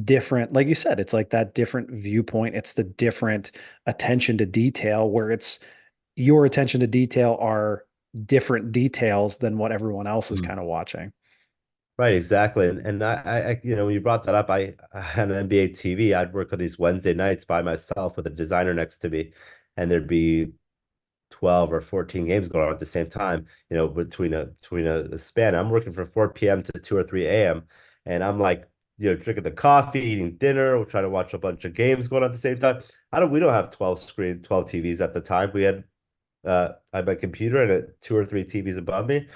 different, like you said, it's like that different viewpoint. It's the different attention to detail where it's your attention to detail are different details than what everyone else is
Mm.
kind of watching.
Right, exactly. And when you brought that up, I had an NBA TV. I'd work on these Wednesday nights by myself with a designer next to me, and there'd be 12 or 14 games going on at the same time, between a span. I'm working from 4 p.m. to 2 or 3 a.m. And I'm like, drinking the coffee, eating dinner, we're trying to watch a bunch of games going on at the same time. We don't have 12 TVs at the time. I had my computer and 2 or 3 TVs above me.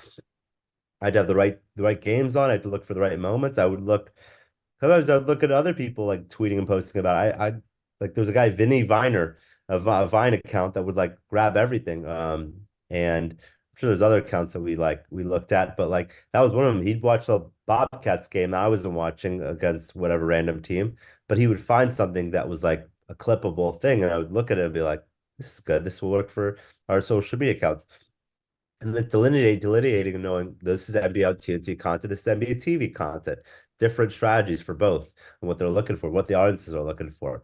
I'd have the right games on. I had to look for the right moments. Sometimes I would look at other people like tweeting and posting about. I like there was a guy Vinny Viner. a Vine account that would like grab everything. And I'm sure there's other accounts that we looked at, but like that was one of them. He'd watch the Bobcats game that I wasn't watching against whatever random team, but he would find something that was like a clippable thing, and I would look at it and be like, "This is good. This will work for our social media accounts." And then delineating and knowing this is NBA on TNT content, this is NBA TV content, different strategies for both and what they're looking for, what the audiences are looking for.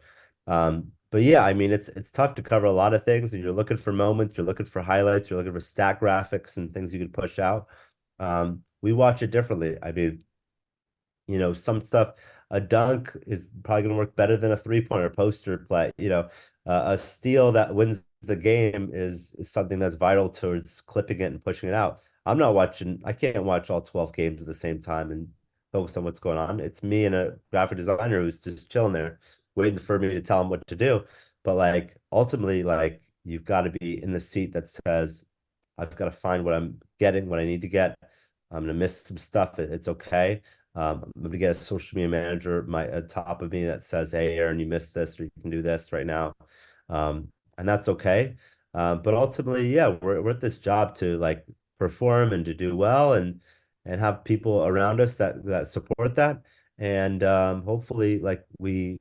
But yeah, I mean, it's tough to cover a lot of things, and you're looking for moments, you're looking for highlights, you're looking for stat graphics and things you could push out. We watch it differently. I mean, some stuff, a dunk is probably going to work better than a three-pointer poster play. A steal that wins the game is something that's vital towards clipping it and pushing it out. I can't watch all 12 games at the same time and focus on what's going on. It's me and a graphic designer who's just chilling there, waiting for me to tell him what to do. But like ultimately, like you've got to be in the seat that says, I've got to find what I'm getting, what I need to get. I'm gonna miss some stuff. It's okay. I'm gonna get a social media manager top of me that says, "Hey, Aaron, you missed this, or you can do this right now," and that's okay. But ultimately, yeah, we're at this job to like perform and to do well and have people around us that support that, and hopefully, like we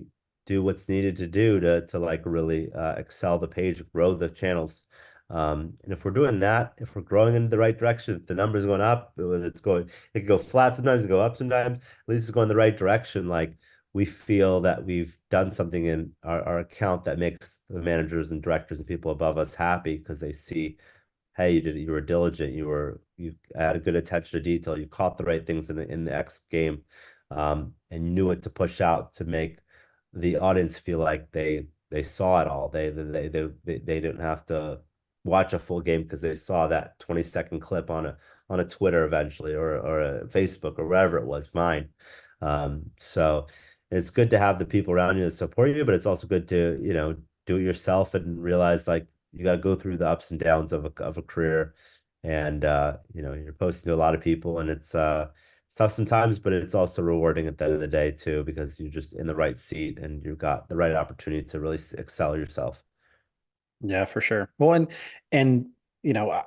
do what's needed to do to like really excel the page, grow the channels. And if we're doing that, if we're growing in the right direction, if the numbers going up, whether it can go flat sometimes, it go up sometimes, at least it's going the right direction. Like we feel that we've done something in our account that makes the managers and directors and people above us happy because they see, hey, you were diligent, you had a good attention to detail, you caught the right things in the X game, and knew what to push out to make the audience feel like they saw it all. They didn't have to watch a full game because they saw that 20-second clip on a Twitter eventually or a Facebook or wherever it was, mine. So it's good to have the people around you that support you, but it's also good to, do it yourself and realize like you got to go through the ups and downs of a career. And you're posting to a lot of people and it's tough sometimes, but it's also rewarding at the end of the day too, because you're just in the right seat and you've got the right opportunity to really excel yourself.
Yeah, for sure. Well, and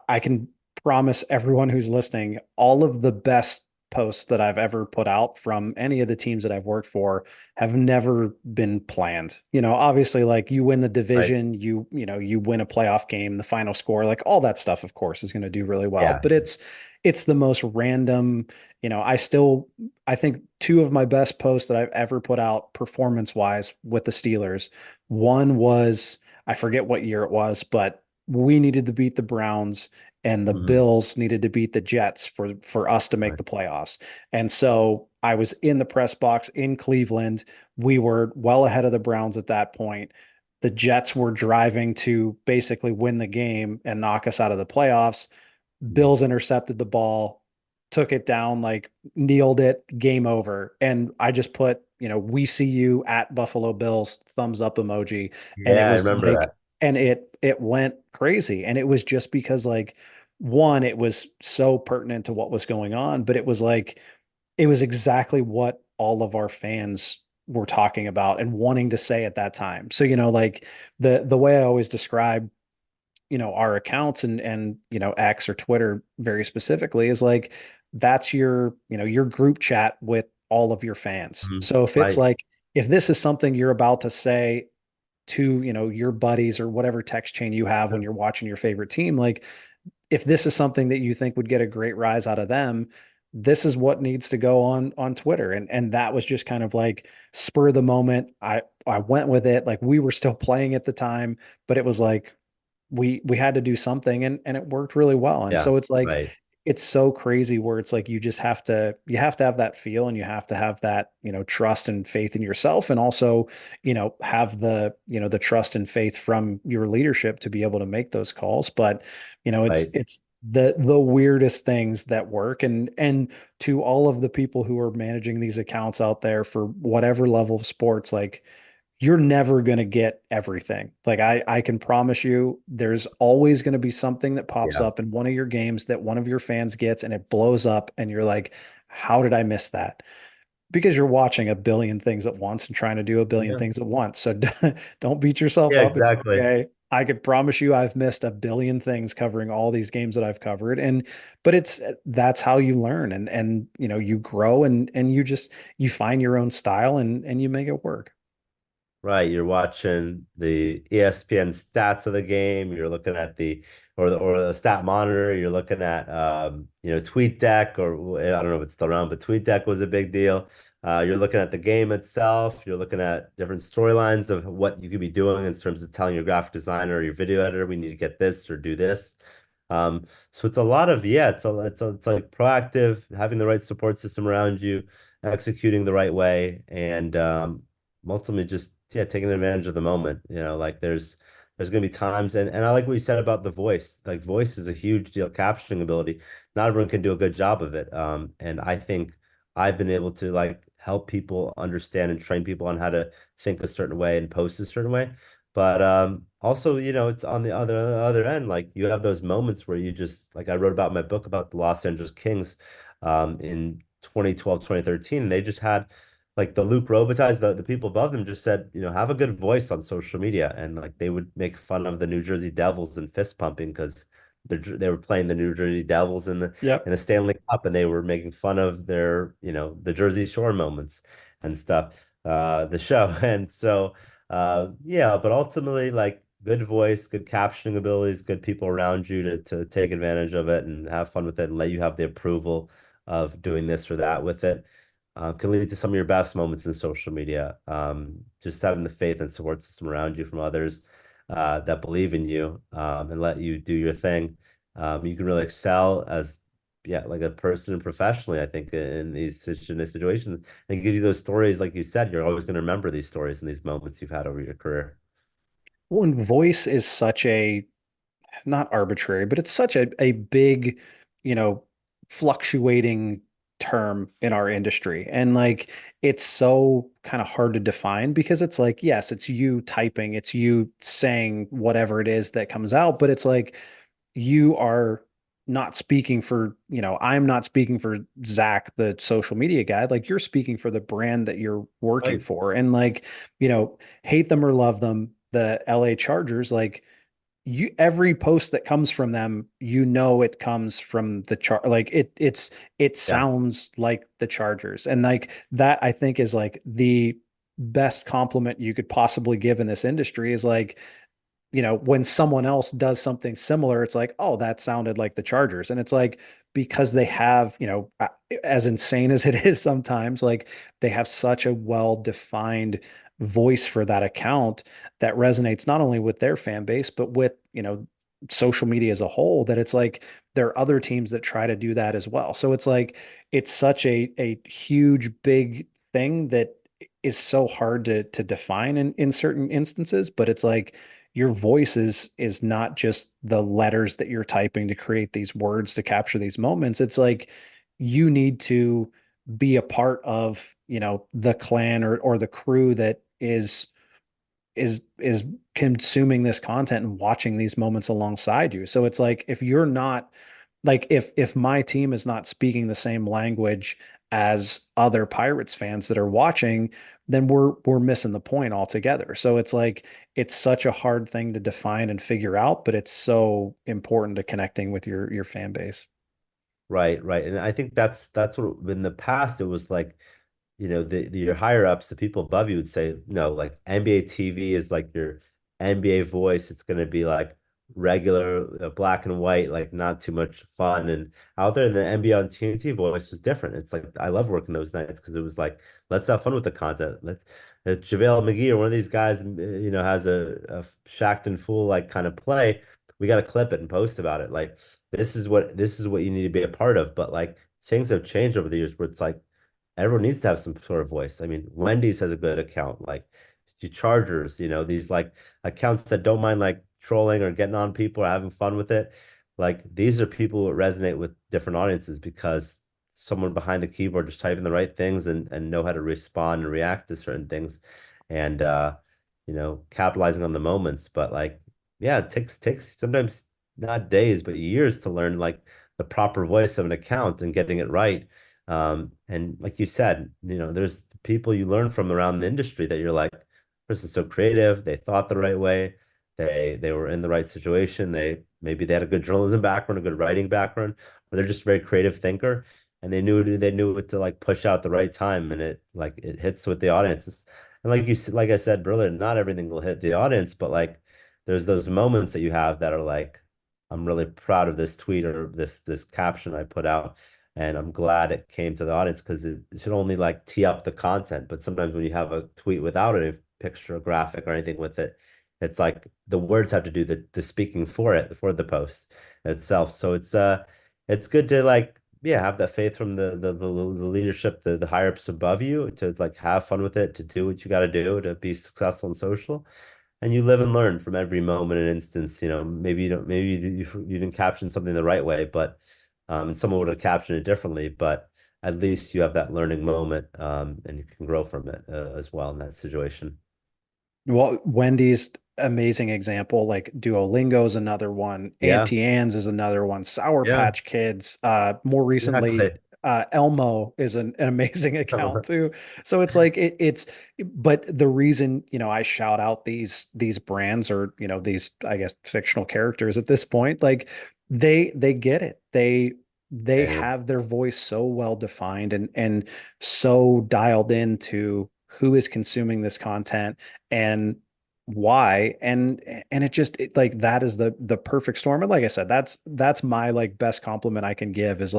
I can promise everyone who's listening, all of the best posts that I've ever put out from any of the teams that I've worked for have never been planned. Obviously like you win the
Right.
division, you win a playoff game, the final score, like all that stuff of course is going to do really well,
Yeah.
but it's the most random, I think two of my best posts that I've ever put out performance-wise with the Steelers. One was I forget what year it was, but we needed to beat the Browns and the
Hmm.
Bills needed to beat the Jets for us to make
Right.
the playoffs. And so I was in the press box in Cleveland. We were well ahead of the Browns at that point. The Jets were driving to basically win the game and knock us out of the playoffs. Bills intercepted the ball, took it down, like kneeled it, game over. And I just put, we see you at Buffalo Bills, thumbs up emoji. And it
Yeah, I
was
remember
like,
that.
and it went crazy. And it was just because like one, it was so pertinent to what was going on, but it was like it was exactly what all of our fans were talking about and wanting to say at that time. So, like the way I always describe our accounts and X or Twitter very specifically is like that's your group chat with all of your fans.
Mhm.
So if it's
Right.
like if this is something you're about to say to your buddies or whatever text chain you have when
Yeah.
you're watching your favorite team, like if this is something that you think would get a great rise out of them, this is what needs to go on Twitter. And that was just kind of like spur of the moment. I went with it. Like we were still playing at the time, but it was like we had to do something and it worked really well. And
Yeah.
so it's like
Right.
it's so crazy where it's like you have to have that feel and you have to have that, trust and faith in yourself and also, have the trust and faith from your leadership to be able to make those calls. But, it's
Right.
it's the weirdest things that work and to all of the people who are managing these accounts out there for whatever level of sports, like you're never going to get everything. Like I can promise you there's always going to be something that pops
Yeah.
up in one of your games that one of your fans gets and it blows up and you're like, how did I miss that? because you're watching a billion things at once and trying to do a billion
Yeah.
things at once. So don't beat yourself
Yeah,
up. It's
exactly.
okay. I could promise you I've missed a billion things covering all these games that I've covered. And but it's that's how you learn and you grow and you find your own style and you make it work.
Right, you're watching the ESPN stats of the game. You're looking at the stat monitor. You're looking at TweetDeck, or I don't know if it's still around, but TweetDeck was a big deal. You're looking at the game itself. You're looking at different storylines of what you could be doing in terms of telling your graphic designer or your video editor, we need to get this or do this. So it's a lot of yeah, it's like proactive, having the right support system around you, executing the right way, and ultimately just yeah taking advantage of the moment. Like there's gonna be times, and I like what you said about the voice. Like voice is a huge deal. Captioning ability, not everyone can do a good job of it. And I think I've been able to like help people understand and train people on how to think a certain way and post a certain way. But also, it's on the other end. Like you have those moments where you just like I wrote about in my book about the Los Angeles Kings in 2012, 2013, and they just had like the Luke Robitaille, the people above them just said, have a good voice on social media. And like they would make fun of the New Jersey Devils and fist pumping because they were playing the New Jersey Devils in
Yep.
the Stanley Cup, and they were making fun of their, the Jersey Shore moments and stuff, the show. And so yeah, but ultimately like good voice, good captioning abilities, good people around you to take advantage of it and have fun with it and let you have the approval of doing this or that with it can lead to some of your best moments in social media. Just having the faith and support system around you from others that believe in you and let you do your thing. You can really excel as yeah, like a person and professionally, I think, in these situations. And give you those stories, like you said, you're always going to remember these stories and these moments you've had over your career.
Well, and voice is such a not arbitrary, but it's such a big, you know, fluctuating term in our industry. And like it's so kind of hard to define because it's like, yes, it's you typing, it's you saying whatever it is that comes out, but it's like you are not speaking for, I'm not speaking for Zach, the social media guy. Like you're speaking for the brand that you're working
Right.
for. And like, hate them or love them, the LA Chargers, like every post that comes from them, it comes from the char like it
Yeah.
sounds like the Chargers. And like that I think is like the best compliment you could possibly give in this industry is like when someone else does something similar, it's like, oh, that sounded like the Chargers. And it's like, because they have, as insane as it is sometimes, like they have such a well-defined voice for that account that resonates not only with their fan base, but with, social media as a whole, that it's like there are other teams that try to do that as well. So it's like, it's such a huge, big thing that is so hard to define in certain instances, but it's like, your voice is not just the letters that you're typing to create these words to capture these moments. It's like you need to be a part of, the clan or the crew that is consuming this content and watching these moments alongside you. So it's like if you're not like if my team is not speaking the same language as other Pirates fans that are watching, then we're missing the point altogether. So it's like it's such a hard thing to define and figure out, but it's so important to connecting with your fan base.
Right, right. And I think that's what in the past it was like, your higher ups, the people above you would say, like NBA TV is like your NBA voice. It's going to be like regular black and white, like not too much fun. And out there, the NBA on TNT voice was different. It's like I love working those nights because it was like, let's have fun with the content. Let's JaVale McGee or one of these guys, has a Shaq and Fool like kind of play. We got to clip it and post about it. Like this is what you need to be a part of. But like things have changed over the years where it's like everyone needs to have some sort of voice. I mean, Wendy's has a good account, like the Chargers, these like accounts that don't mind like trolling or getting on people or having fun with it. Like these are people who resonate with different audiences because someone behind the keyboard just typing the right things and know how to respond and react to certain things and capitalizing on the moments. But like, yeah, it takes sometimes not days, but years to learn like the proper voice of an account and getting it right And like you said, there's people you learn from around the industry that you're like, this is so creative. They thought the right way. They were in the right situation. Maybe they had a good journalism background, a good writing background, or they're just a very creative thinker, and they knew what to like push out the right time, and it hits with the audiences. And like I said earlier, not everything will hit the audience, but like there's those moments that you have that are like, I'm really proud of this tweet or this caption I put out, and I'm glad it came to the audience because it should only like tee up the content. But sometimes when you have a tweet without a picture or graphic or anything with it, it's like the words have to do the speaking for it, for the post itself. So it's good to like, yeah, have that faith from the leadership, the higher ups above you, to like have fun with it, to do what you got to do to be successful and social. And you live and learn from every moment and instance. Maybe you don't, maybe you didn't caption something the right way, but and someone would have captioned it differently, but at least you have that learning moment, and you can grow from it as well in that situation.
Well, Wendy's amazing example. Like Duolingo is another one.
Yeah,
Auntie Anne's is another one. Sour
yeah,
Patch Kids. More recently,
exactly.
Elmo is an amazing account too. So it's like but the reason, I shout out these brands or, these, I guess, fictional characters at this point, like they get it. They
Yeah,
have their voice so well defined and so dialed into who is consuming this content and why, and like that is the perfect storm. And like I said, that's my like best compliment I can give is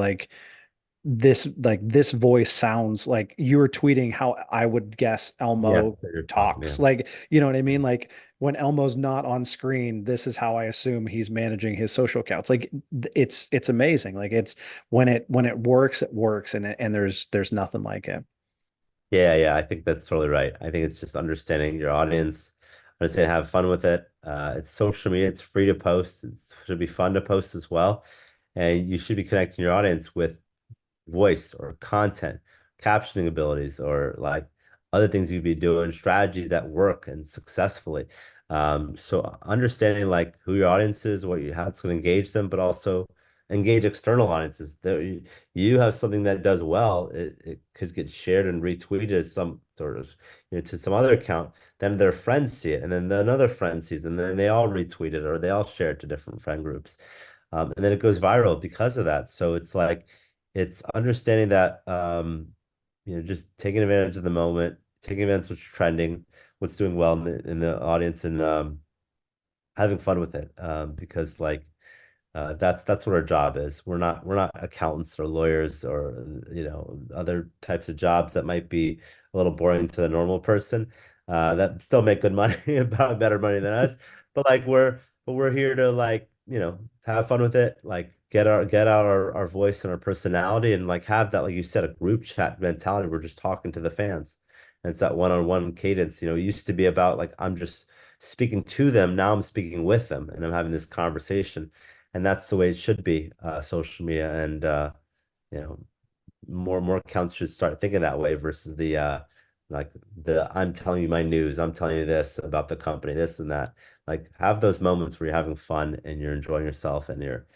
this voice sounds like you were tweeting how I would guess
yeah,
Elmo
that you're talking.
talks, like, you know what I mean, like when Elmo's not on screen, this is how I assume he's managing his social accounts. Like it's amazing. Like it's when it works, it works, and there's nothing like it.
Yeah, yeah, I think that's totally right. I think it's just understanding your audience, understand, have fun with it. It's social media, it's free to post. It should be fun to post as well. And you should be connecting your audience with voice or content, captioning abilities, or like other things you'd be doing, strategies that work and successfully. So understanding like who your audience is, how it's going to engage them, but also engage external audiences. You have something that does well, it could get shared and retweeted as some sort of, to some other account. Then their friends see it, and then another friend sees it, and then they all retweet it or they all share it to different friend groups. And then it goes viral because of that. So it's like it's understanding that just taking advantage of the moment, taking advantage of what's trending, what's doing well in the audience, and having fun with it. Because like that's what our job is. We're not accountants or lawyers or other types of jobs that might be a little boring to the normal person. That still make good money, about better money than us. But like we're here to like have fun with it, like get out our voice and our personality, and like have that, like you said, a group chat mentality. We're just talking to the fans, and it's that one-on-one cadence. It used to be about like I'm just speaking to them. Now I'm speaking with them, and I'm having this conversation, and that's the way it should be. Social media, and you know more accounts should start thinking that way versus the like the I'm telling you my news, I'm telling you this about the company, this and that. Like have those moments where you're having fun and you're enjoying yourself and you're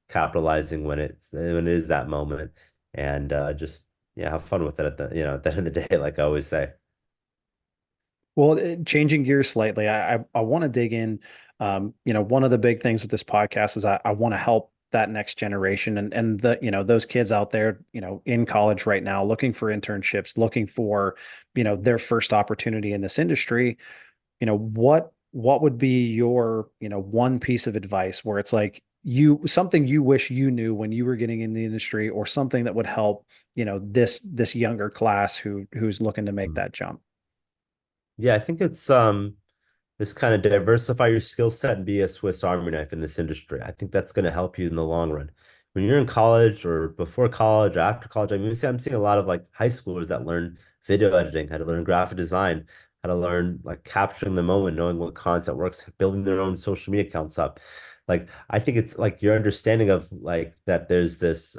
capitalizing when it is that moment, and just yeah, have fun with it at the end of the day, like I always say.
Well, changing gears slightly, I want to dig in. One of the big things with this podcast is I want to help that next generation and those kids out there, in college right now, looking for internships, looking for, their first opportunity in this industry. What would be your, one piece of advice where it's like something you wish you knew when you were getting in the industry, or something that would help, this younger class who's looking to make that jump?
Yeah, I think it's this kind of diversify your skill set and be a Swiss Army knife in this industry. I think that's going to help you in the long run. When you're in college or before college or after college, I mean, I'm seeing a lot of like high schoolers that learn video editing, how to learn graphic design, how to learn like capturing the moment, knowing what content works, building their own social media accounts up. Like, I think it's like your understanding of like that there's this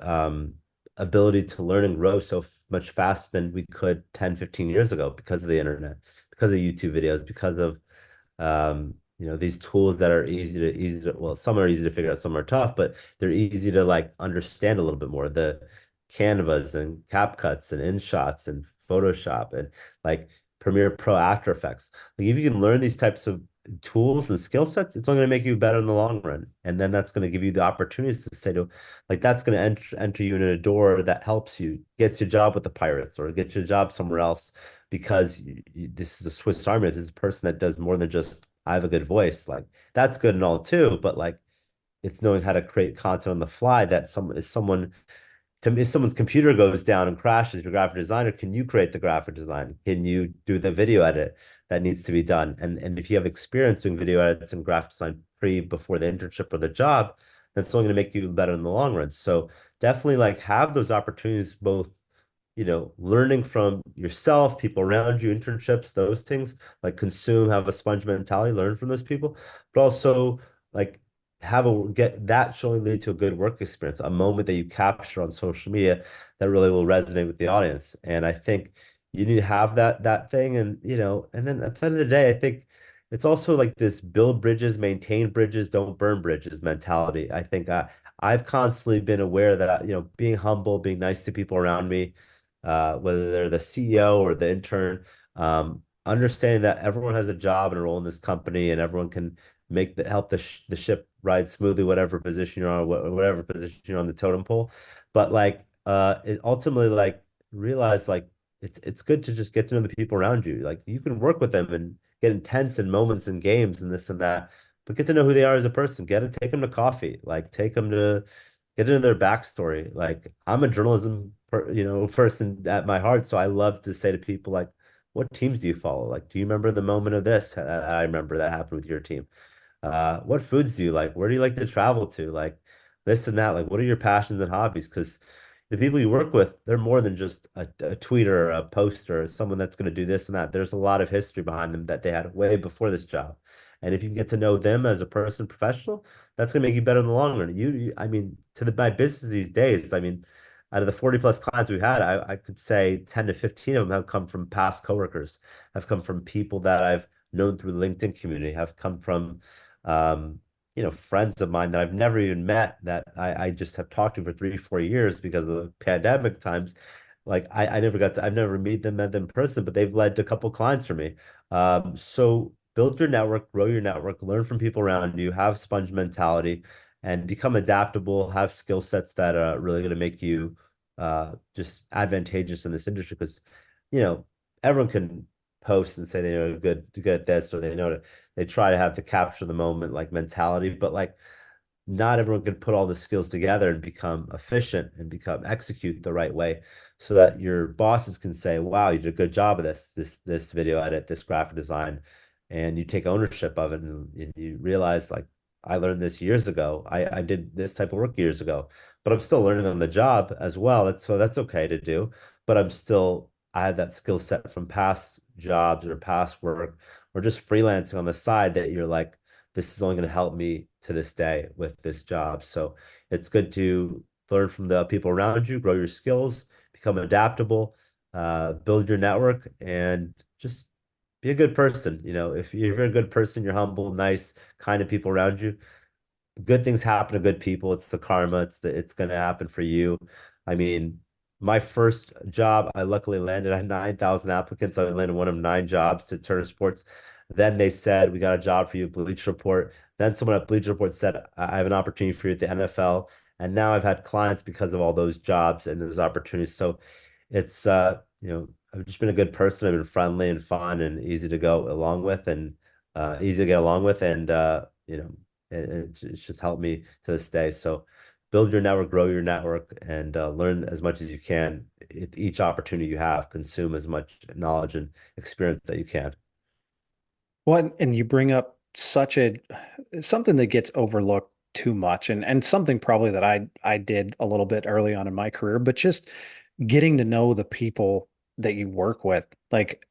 ability to learn and grow so much faster than we could 10, 15 years ago because of the internet, because of YouTube videos, because of these tools that are well, some are easy to figure out, some are tough, but they're easy to like understand a little bit more. Canvas and CapCuts and InShots and Photoshop and like Premiere Pro, After Effects. Like if you can learn these types of tools and skill sets, it's only going to make you better in the long run. And then that's going to give you the opportunities to say to, like, that's going to enter you in a door that helps you, gets you a job with the Pirates or gets you a job somewhere else because this is a Swiss Army. This is a person that does more than just, I have a good voice. Like, that's good and all too, but like, it's knowing how to create content on the fly that someone if someone's computer goes down and crashes, your graphic designer, can you create the graphic design? Can you do the video edit that needs to be done? And if you have experience doing video edits and graphic design before the internship or the job, that's only going to make you better in the long run. So definitely like have those opportunities both, learning from yourself, people around you, internships, those things, like consume, have a sponge mentality, learn from those people, but also like get that showing lead to a good work experience, a moment that you capture on social media that really will resonate with the audience. And I think you need to have that thing, and and then at the end of the day, I think it's also like this build bridges, maintain bridges, don't burn bridges mentality. I think I've constantly been aware that being humble, being nice to people around me, whether they're the CEO or the intern, understanding that everyone has a job and a role in this company, and everyone can help the ship ride smoothly, whatever position you're on, whatever position you're on the totem pole. But like, it ultimately like realize like it's good to just get to know the people around you. Like you can work with them and get intense in moments and games and this and that, but get to know who they are as a person. Take them to coffee, like take them to get into their backstory. Like I'm a person at my heart, so I love to say to people like, what teams do you follow? Like, do you remember the moment of this? I remember that happened with your team. What foods do you like? Where do you like to travel to? Like this and that. Like, what are your passions and hobbies? Because the people you work with, they're more than just a tweeter, a poster, someone that's going to do this and that. There's a lot of history behind them that they had way before this job. And if you get to know them as a person, professional, that's going to make you better in the long run. I mean, my business these days, I mean, out of the 40 plus clients we've had, I could say 10 to 15 of them have come from past coworkers, have come from people that I've known through the LinkedIn community, have come from um, friends of mine that I've never even met that I just have talked to for 3, 4 years because of the pandemic times. Like I've never met them in person, but they've led to a couple clients for me. So build your network, grow your network, learn from people around you, have sponge mentality, and become adaptable, have skill sets that are really going to make you just advantageous in this industry because, you know, everyone can post and say they know good at this or they try to have to capture the moment like mentality, but like not everyone can put all the skills together and become efficient and become execute the right way so that your bosses can say, wow, you did a good job of this video edit, this graphic design, and you take ownership of it and you realize like I learned this years ago. I did this type of work years ago, but I'm still learning on the job as well. That's okay to do, but I had that skill set from past jobs or past work or just freelancing on the side that you're like, this is only going to help me to this day with this job. So it's good to learn from the people around you, grow your skills, become adaptable, build your network, and just be a good person. If you're a good person, you're humble, nice, kind of people around you, good things happen to good people. It's the karma. It's going to happen for you. I mean, my first job, I luckily landed. I had 9,000 applicants. I landed one of 9 jobs to Turner Sports. Then they said, we got a job for you, Bleacher Report. Then someone at Bleacher Report said, I have an opportunity for you at the NFL. And now I've had clients because of all those jobs and those opportunities. So it's, I've just been a good person. I've been friendly and fun and easy to go along with and easy to get along with. And, it's just helped me to this day. So build your network, grow your network, and learn as much as you can. Each opportunity you have, consume as much knowledge and experience that you can.
Well, and you bring up such a something that gets overlooked too much, and something probably that I did a little bit early on in my career, but just getting to know the people that you work with, like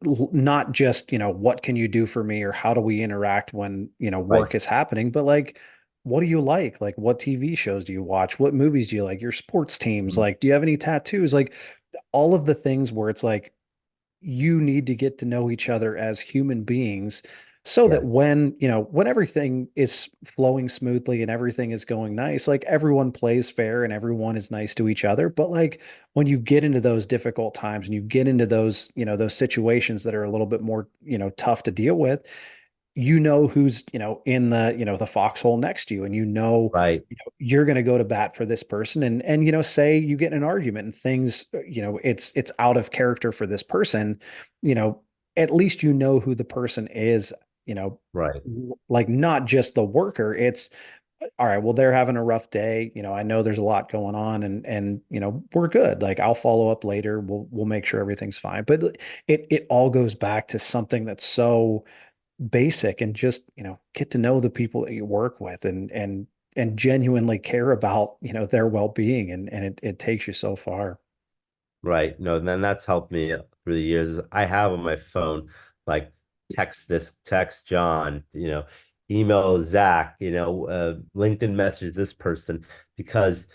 not just, what can you do for me or how do we interact when,
Right.
work is happening, but like, what do you like? Like, what TV shows do you watch? What movies do you like? Your sports teams?
Mhm.
Like, do you have any tattoos? Like, all of the things where it's like, you need to get to know each other as human beings so that
Yes.
when, when everything is flowing smoothly and everything is going nice, like everyone plays fair and everyone is nice to each other. But like when you get into those difficult times and you get into those, those situations that are a little bit more, tough to deal with, who's, in the, the foxhole next to you, and
Right.
you're going to go to bat for this person, and say you get in an argument and things, it's out of character for this person, you know at least who the person is, you know
Right.
like not just the worker. It's all right, well, they're having a rough day, I know there's a lot going on, and we're good, like I'll follow up later, we'll make sure everything's fine. But it all goes back to something that's so basic, and just get to know the people that you work with, and genuinely care about their well-being, and it takes you so far.
Right. No, then that's helped me through the years. I have on my phone, like text this, text John, email Zach, LinkedIn message this person because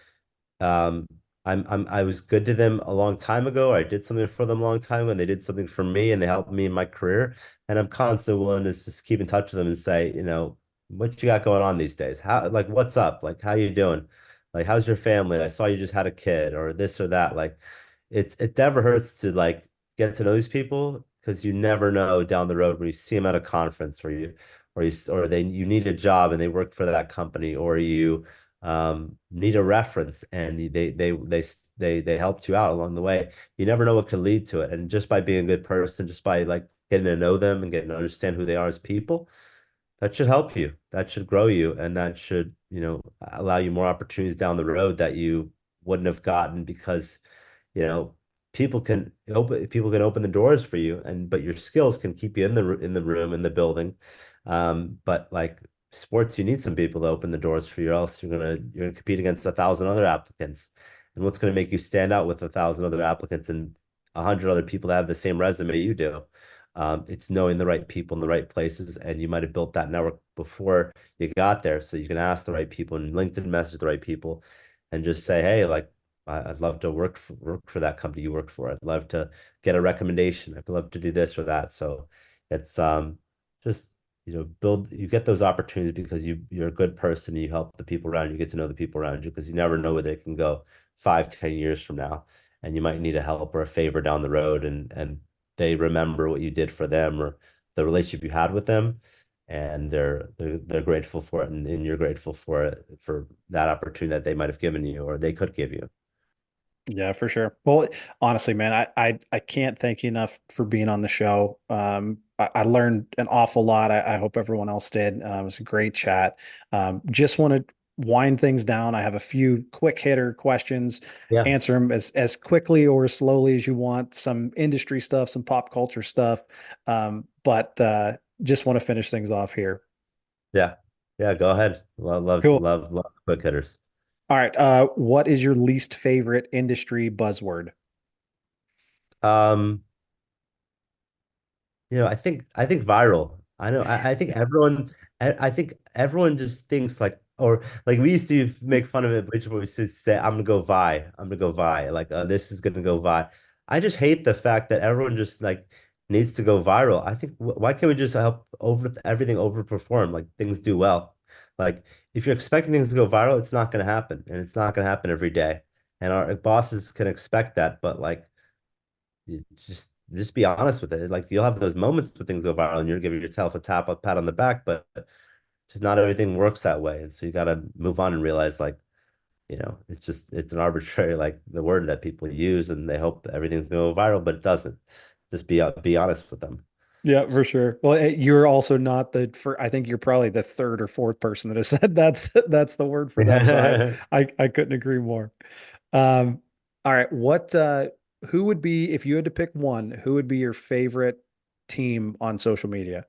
um, I was good to them a long time ago. I did something for them a long time ago, and they did something for me, and they helped me in my career. And I'm constantly willing to just keep in touch with them and say, what you got going on these days? How, like, what's up? Like, how you doing? Like, how's your family? I saw you just had a kid, or this or that. Like, it never hurts to like get to know these people because you never know down the road when you see them at a conference, or they you need a job and they work for that company, or you need a reference and they helped you out along the way. You never know what could lead to it. And just by being a good person, just by like getting to know them and getting to understand who they are as people, that should help you. That should grow you. And that should, allow you more opportunities down the road that you wouldn't have gotten because, you know, people can open the doors for you but your skills can keep you in the room, in the building. But like sports, you need some people to open the doors for you, or else you're gonna compete against 1,000 other applicants. And what's gonna make you stand out with 1,000 other applicants and 100 other people that have the same resume you do? It's knowing the right people in the right places, and you might have built that network before you got there, so you can ask the right people and LinkedIn message the right people, and just say, "Hey, like, I'd love to work for that company you work for. I'd love to get a recommendation. I'd love to do this or that." So it's just build you get those opportunities because you're a good person and you help the people around you, get to know the people around you because you never know where they can go 5, 10 years from now, and you might need a help or a favor down the road, and they remember what you did for them or the relationship you had with them, and they're grateful for it, and you're grateful for it, for that opportunity that they might have given you or they could give you.
Yeah, for sure. Well, honestly, man, I can't thank you enough for being on the show. I learned an awful lot. I hope everyone else did. It was a great chat. Just want to wind things down. I have a few quick hitter questions.
Yeah.
Answer them as quickly or as slowly as you want. Some industry stuff, some pop culture stuff. But just want to finish things off here.
Yeah. Yeah, go ahead.
Cool.
Love quick hitters.
All right. What is your least favorite industry buzzword?
Um, I think viral. I think everyone just thinks like, or like we used to make fun of it, which we used to say, I'm gonna go vi. I'm gonna go vi. Like this is gonna go vi. I just hate the fact that everyone just like needs to go viral. I think why can't we just help everything overperform, like things do well? Like if you're expecting things to go viral, it's not gonna happen, and it's not gonna happen every day. And our bosses can expect that, but like you just be honest with it. Like you'll have those moments where things go viral and you're giving yourself a pat on the back, but just not everything works that way. And so you got to move on and realize like, it's an arbitrary like the word that people use and they hope everything's going to go viral, but it doesn't. Just be honest with them.
Yeah, for sure. Well, you're also not the for I think you're probably the third or fourth person that has said that's the word for them. So I couldn't agree more. Um, all right, who would be, if you had to pick one, who would be your favorite team on social media?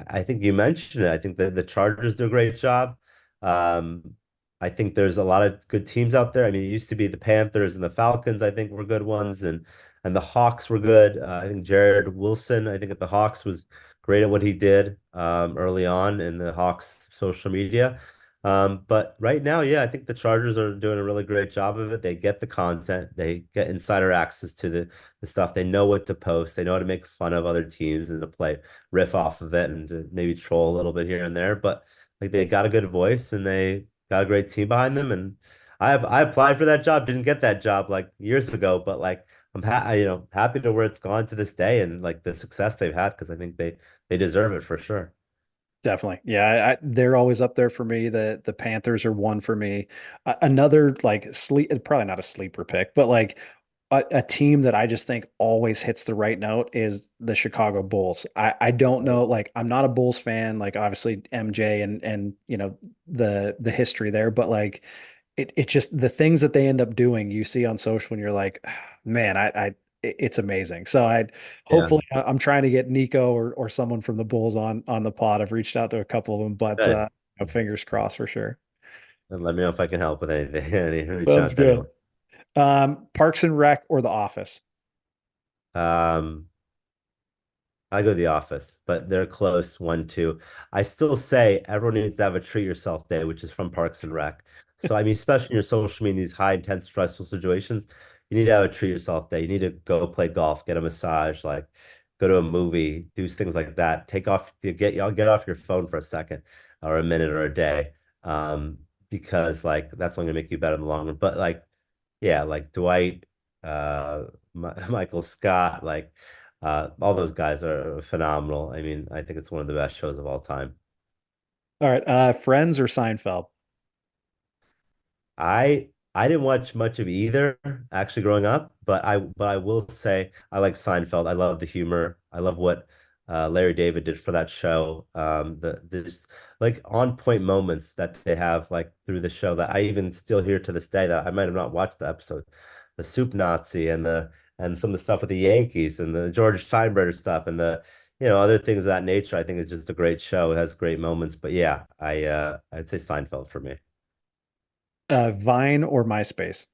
I think you mentioned it. I think that the Chargers do a great job. Um, I think there's a lot of good teams out there. I mean, it used to be the Panthers and the Falcons, I think were good ones, and the Hawks were good. I think Jared Wilson, I think at the Hawks was great at what he did early on in the Hawks social media. But right now, yeah, I think the Chargers are doing a really great job of it. They get the content, they get insider access to the stuff. They know what to post, they know how to make fun of other teams and to play riff off of it and to maybe troll a little bit here and there. But like they got a good voice and they got a great team behind them. And I applied for that job, didn't get that job like years ago, but like I'm happy to where it's gone to this day and like the success they've had because I think they deserve it for sure.
Definitely. Yeah, they're always up there for me. The Panthers are one for me. Another like sleep, probably not a sleeper pick, but like a team that I just think always hits the right note is the Chicago Bulls. I don't know, like I'm not a Bulls fan, like obviously MJ and the history there, but like it just the things that they end up doing you see on social and you're like, man, it's amazing. So
Yeah,
hopefully I'm trying to get Nico or someone from the Bulls on the pod. I've reached out to a couple of them, but
good.
fingers crossed for sure.
And let me know if I can help with anything. Reach
Sounds
out to anyone.
good. Parks and Rec or The Office?
Um, I go The Office, but they're close, 1, 2. I still say everyone needs to have a treat yourself day, which is from Parks and Rec. So I mean, especially in your social media, these high intense, stressful situations, you need to have a treat yourself day. You need to go play golf, get a massage, like go to a movie, do things like that. Get off your phone for a second or a minute or a day. Because like that's only gonna make you better in the long run. But like, yeah, like Dwight, Michael Scott, like all those guys are phenomenal. I mean, I think it's one of the best shows of all time.
All right, Friends or Seinfeld?
I didn't watch much of either actually growing up, but I will say I like Seinfeld. I love the humor. I love what Larry David did for that show. There's like on point moments that they have like through the show that I even still hear to this day that I might have not watched the episode. The Soup Nazi and some of the stuff with the Yankees and the George Steinbrenner stuff and the other things of that nature. I think it's just a great show. It has great moments. But yeah, I'd say Seinfeld for me.
Vine or MySpace?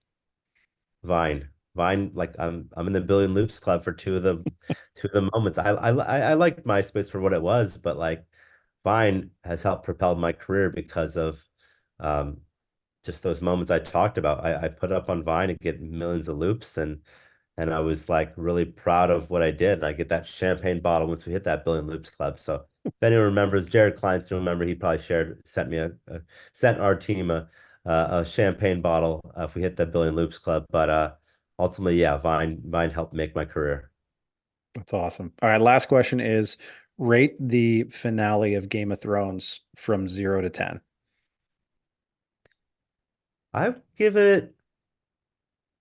Vine, like I'm in the Billion Loops Club for two of the moments. I liked MySpace for what it was, but like Vine has helped propel my career because of um, just those moments I talked about. I put up on Vine and get millions of loops and I was like really proud of what I did. I get that champagne bottle once we hit that Billion Loops Club. So if anyone remembers, Jared Klein still remember, he probably sent me sent our team a champagne bottle if we hit that Billion Loops Club. But ultimately, yeah, Vine helped make my career.
That's awesome. All right, last question is rate the finale of Game of Thrones from 0 to 10.
I would give it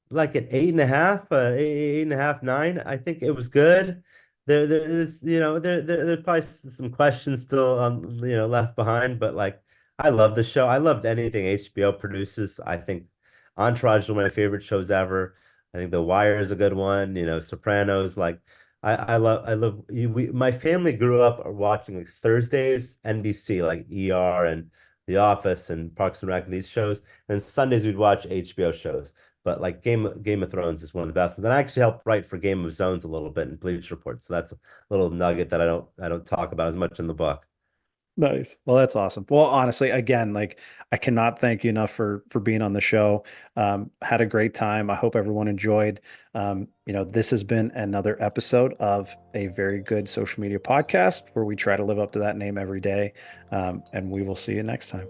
like an 8.5, 8.5, 9. I think it was good. There's probably some questions still left behind, but like I love the show. I loved anything HBO produces. I think Entourage is one of my favorite shows ever. I think The Wire is a good one. Sopranos. Like I love my family grew up watching like Thursdays NBC like ER and The Office and Parks and Rec and these shows, and Sundays we'd watch HBO shows. But like Game of Thrones is one of the best. And I actually helped write for Game of Zones a little bit in Bleach Report. So that's a little nugget that I don't talk about as much in the book.
Nice. Well, that's awesome. Well, honestly, again, like I cannot thank you enough for being on the show. Had a great time. I hope everyone enjoyed. This has been another episode of a very good social media podcast where we try to live up to that name every day. And we will see you next time.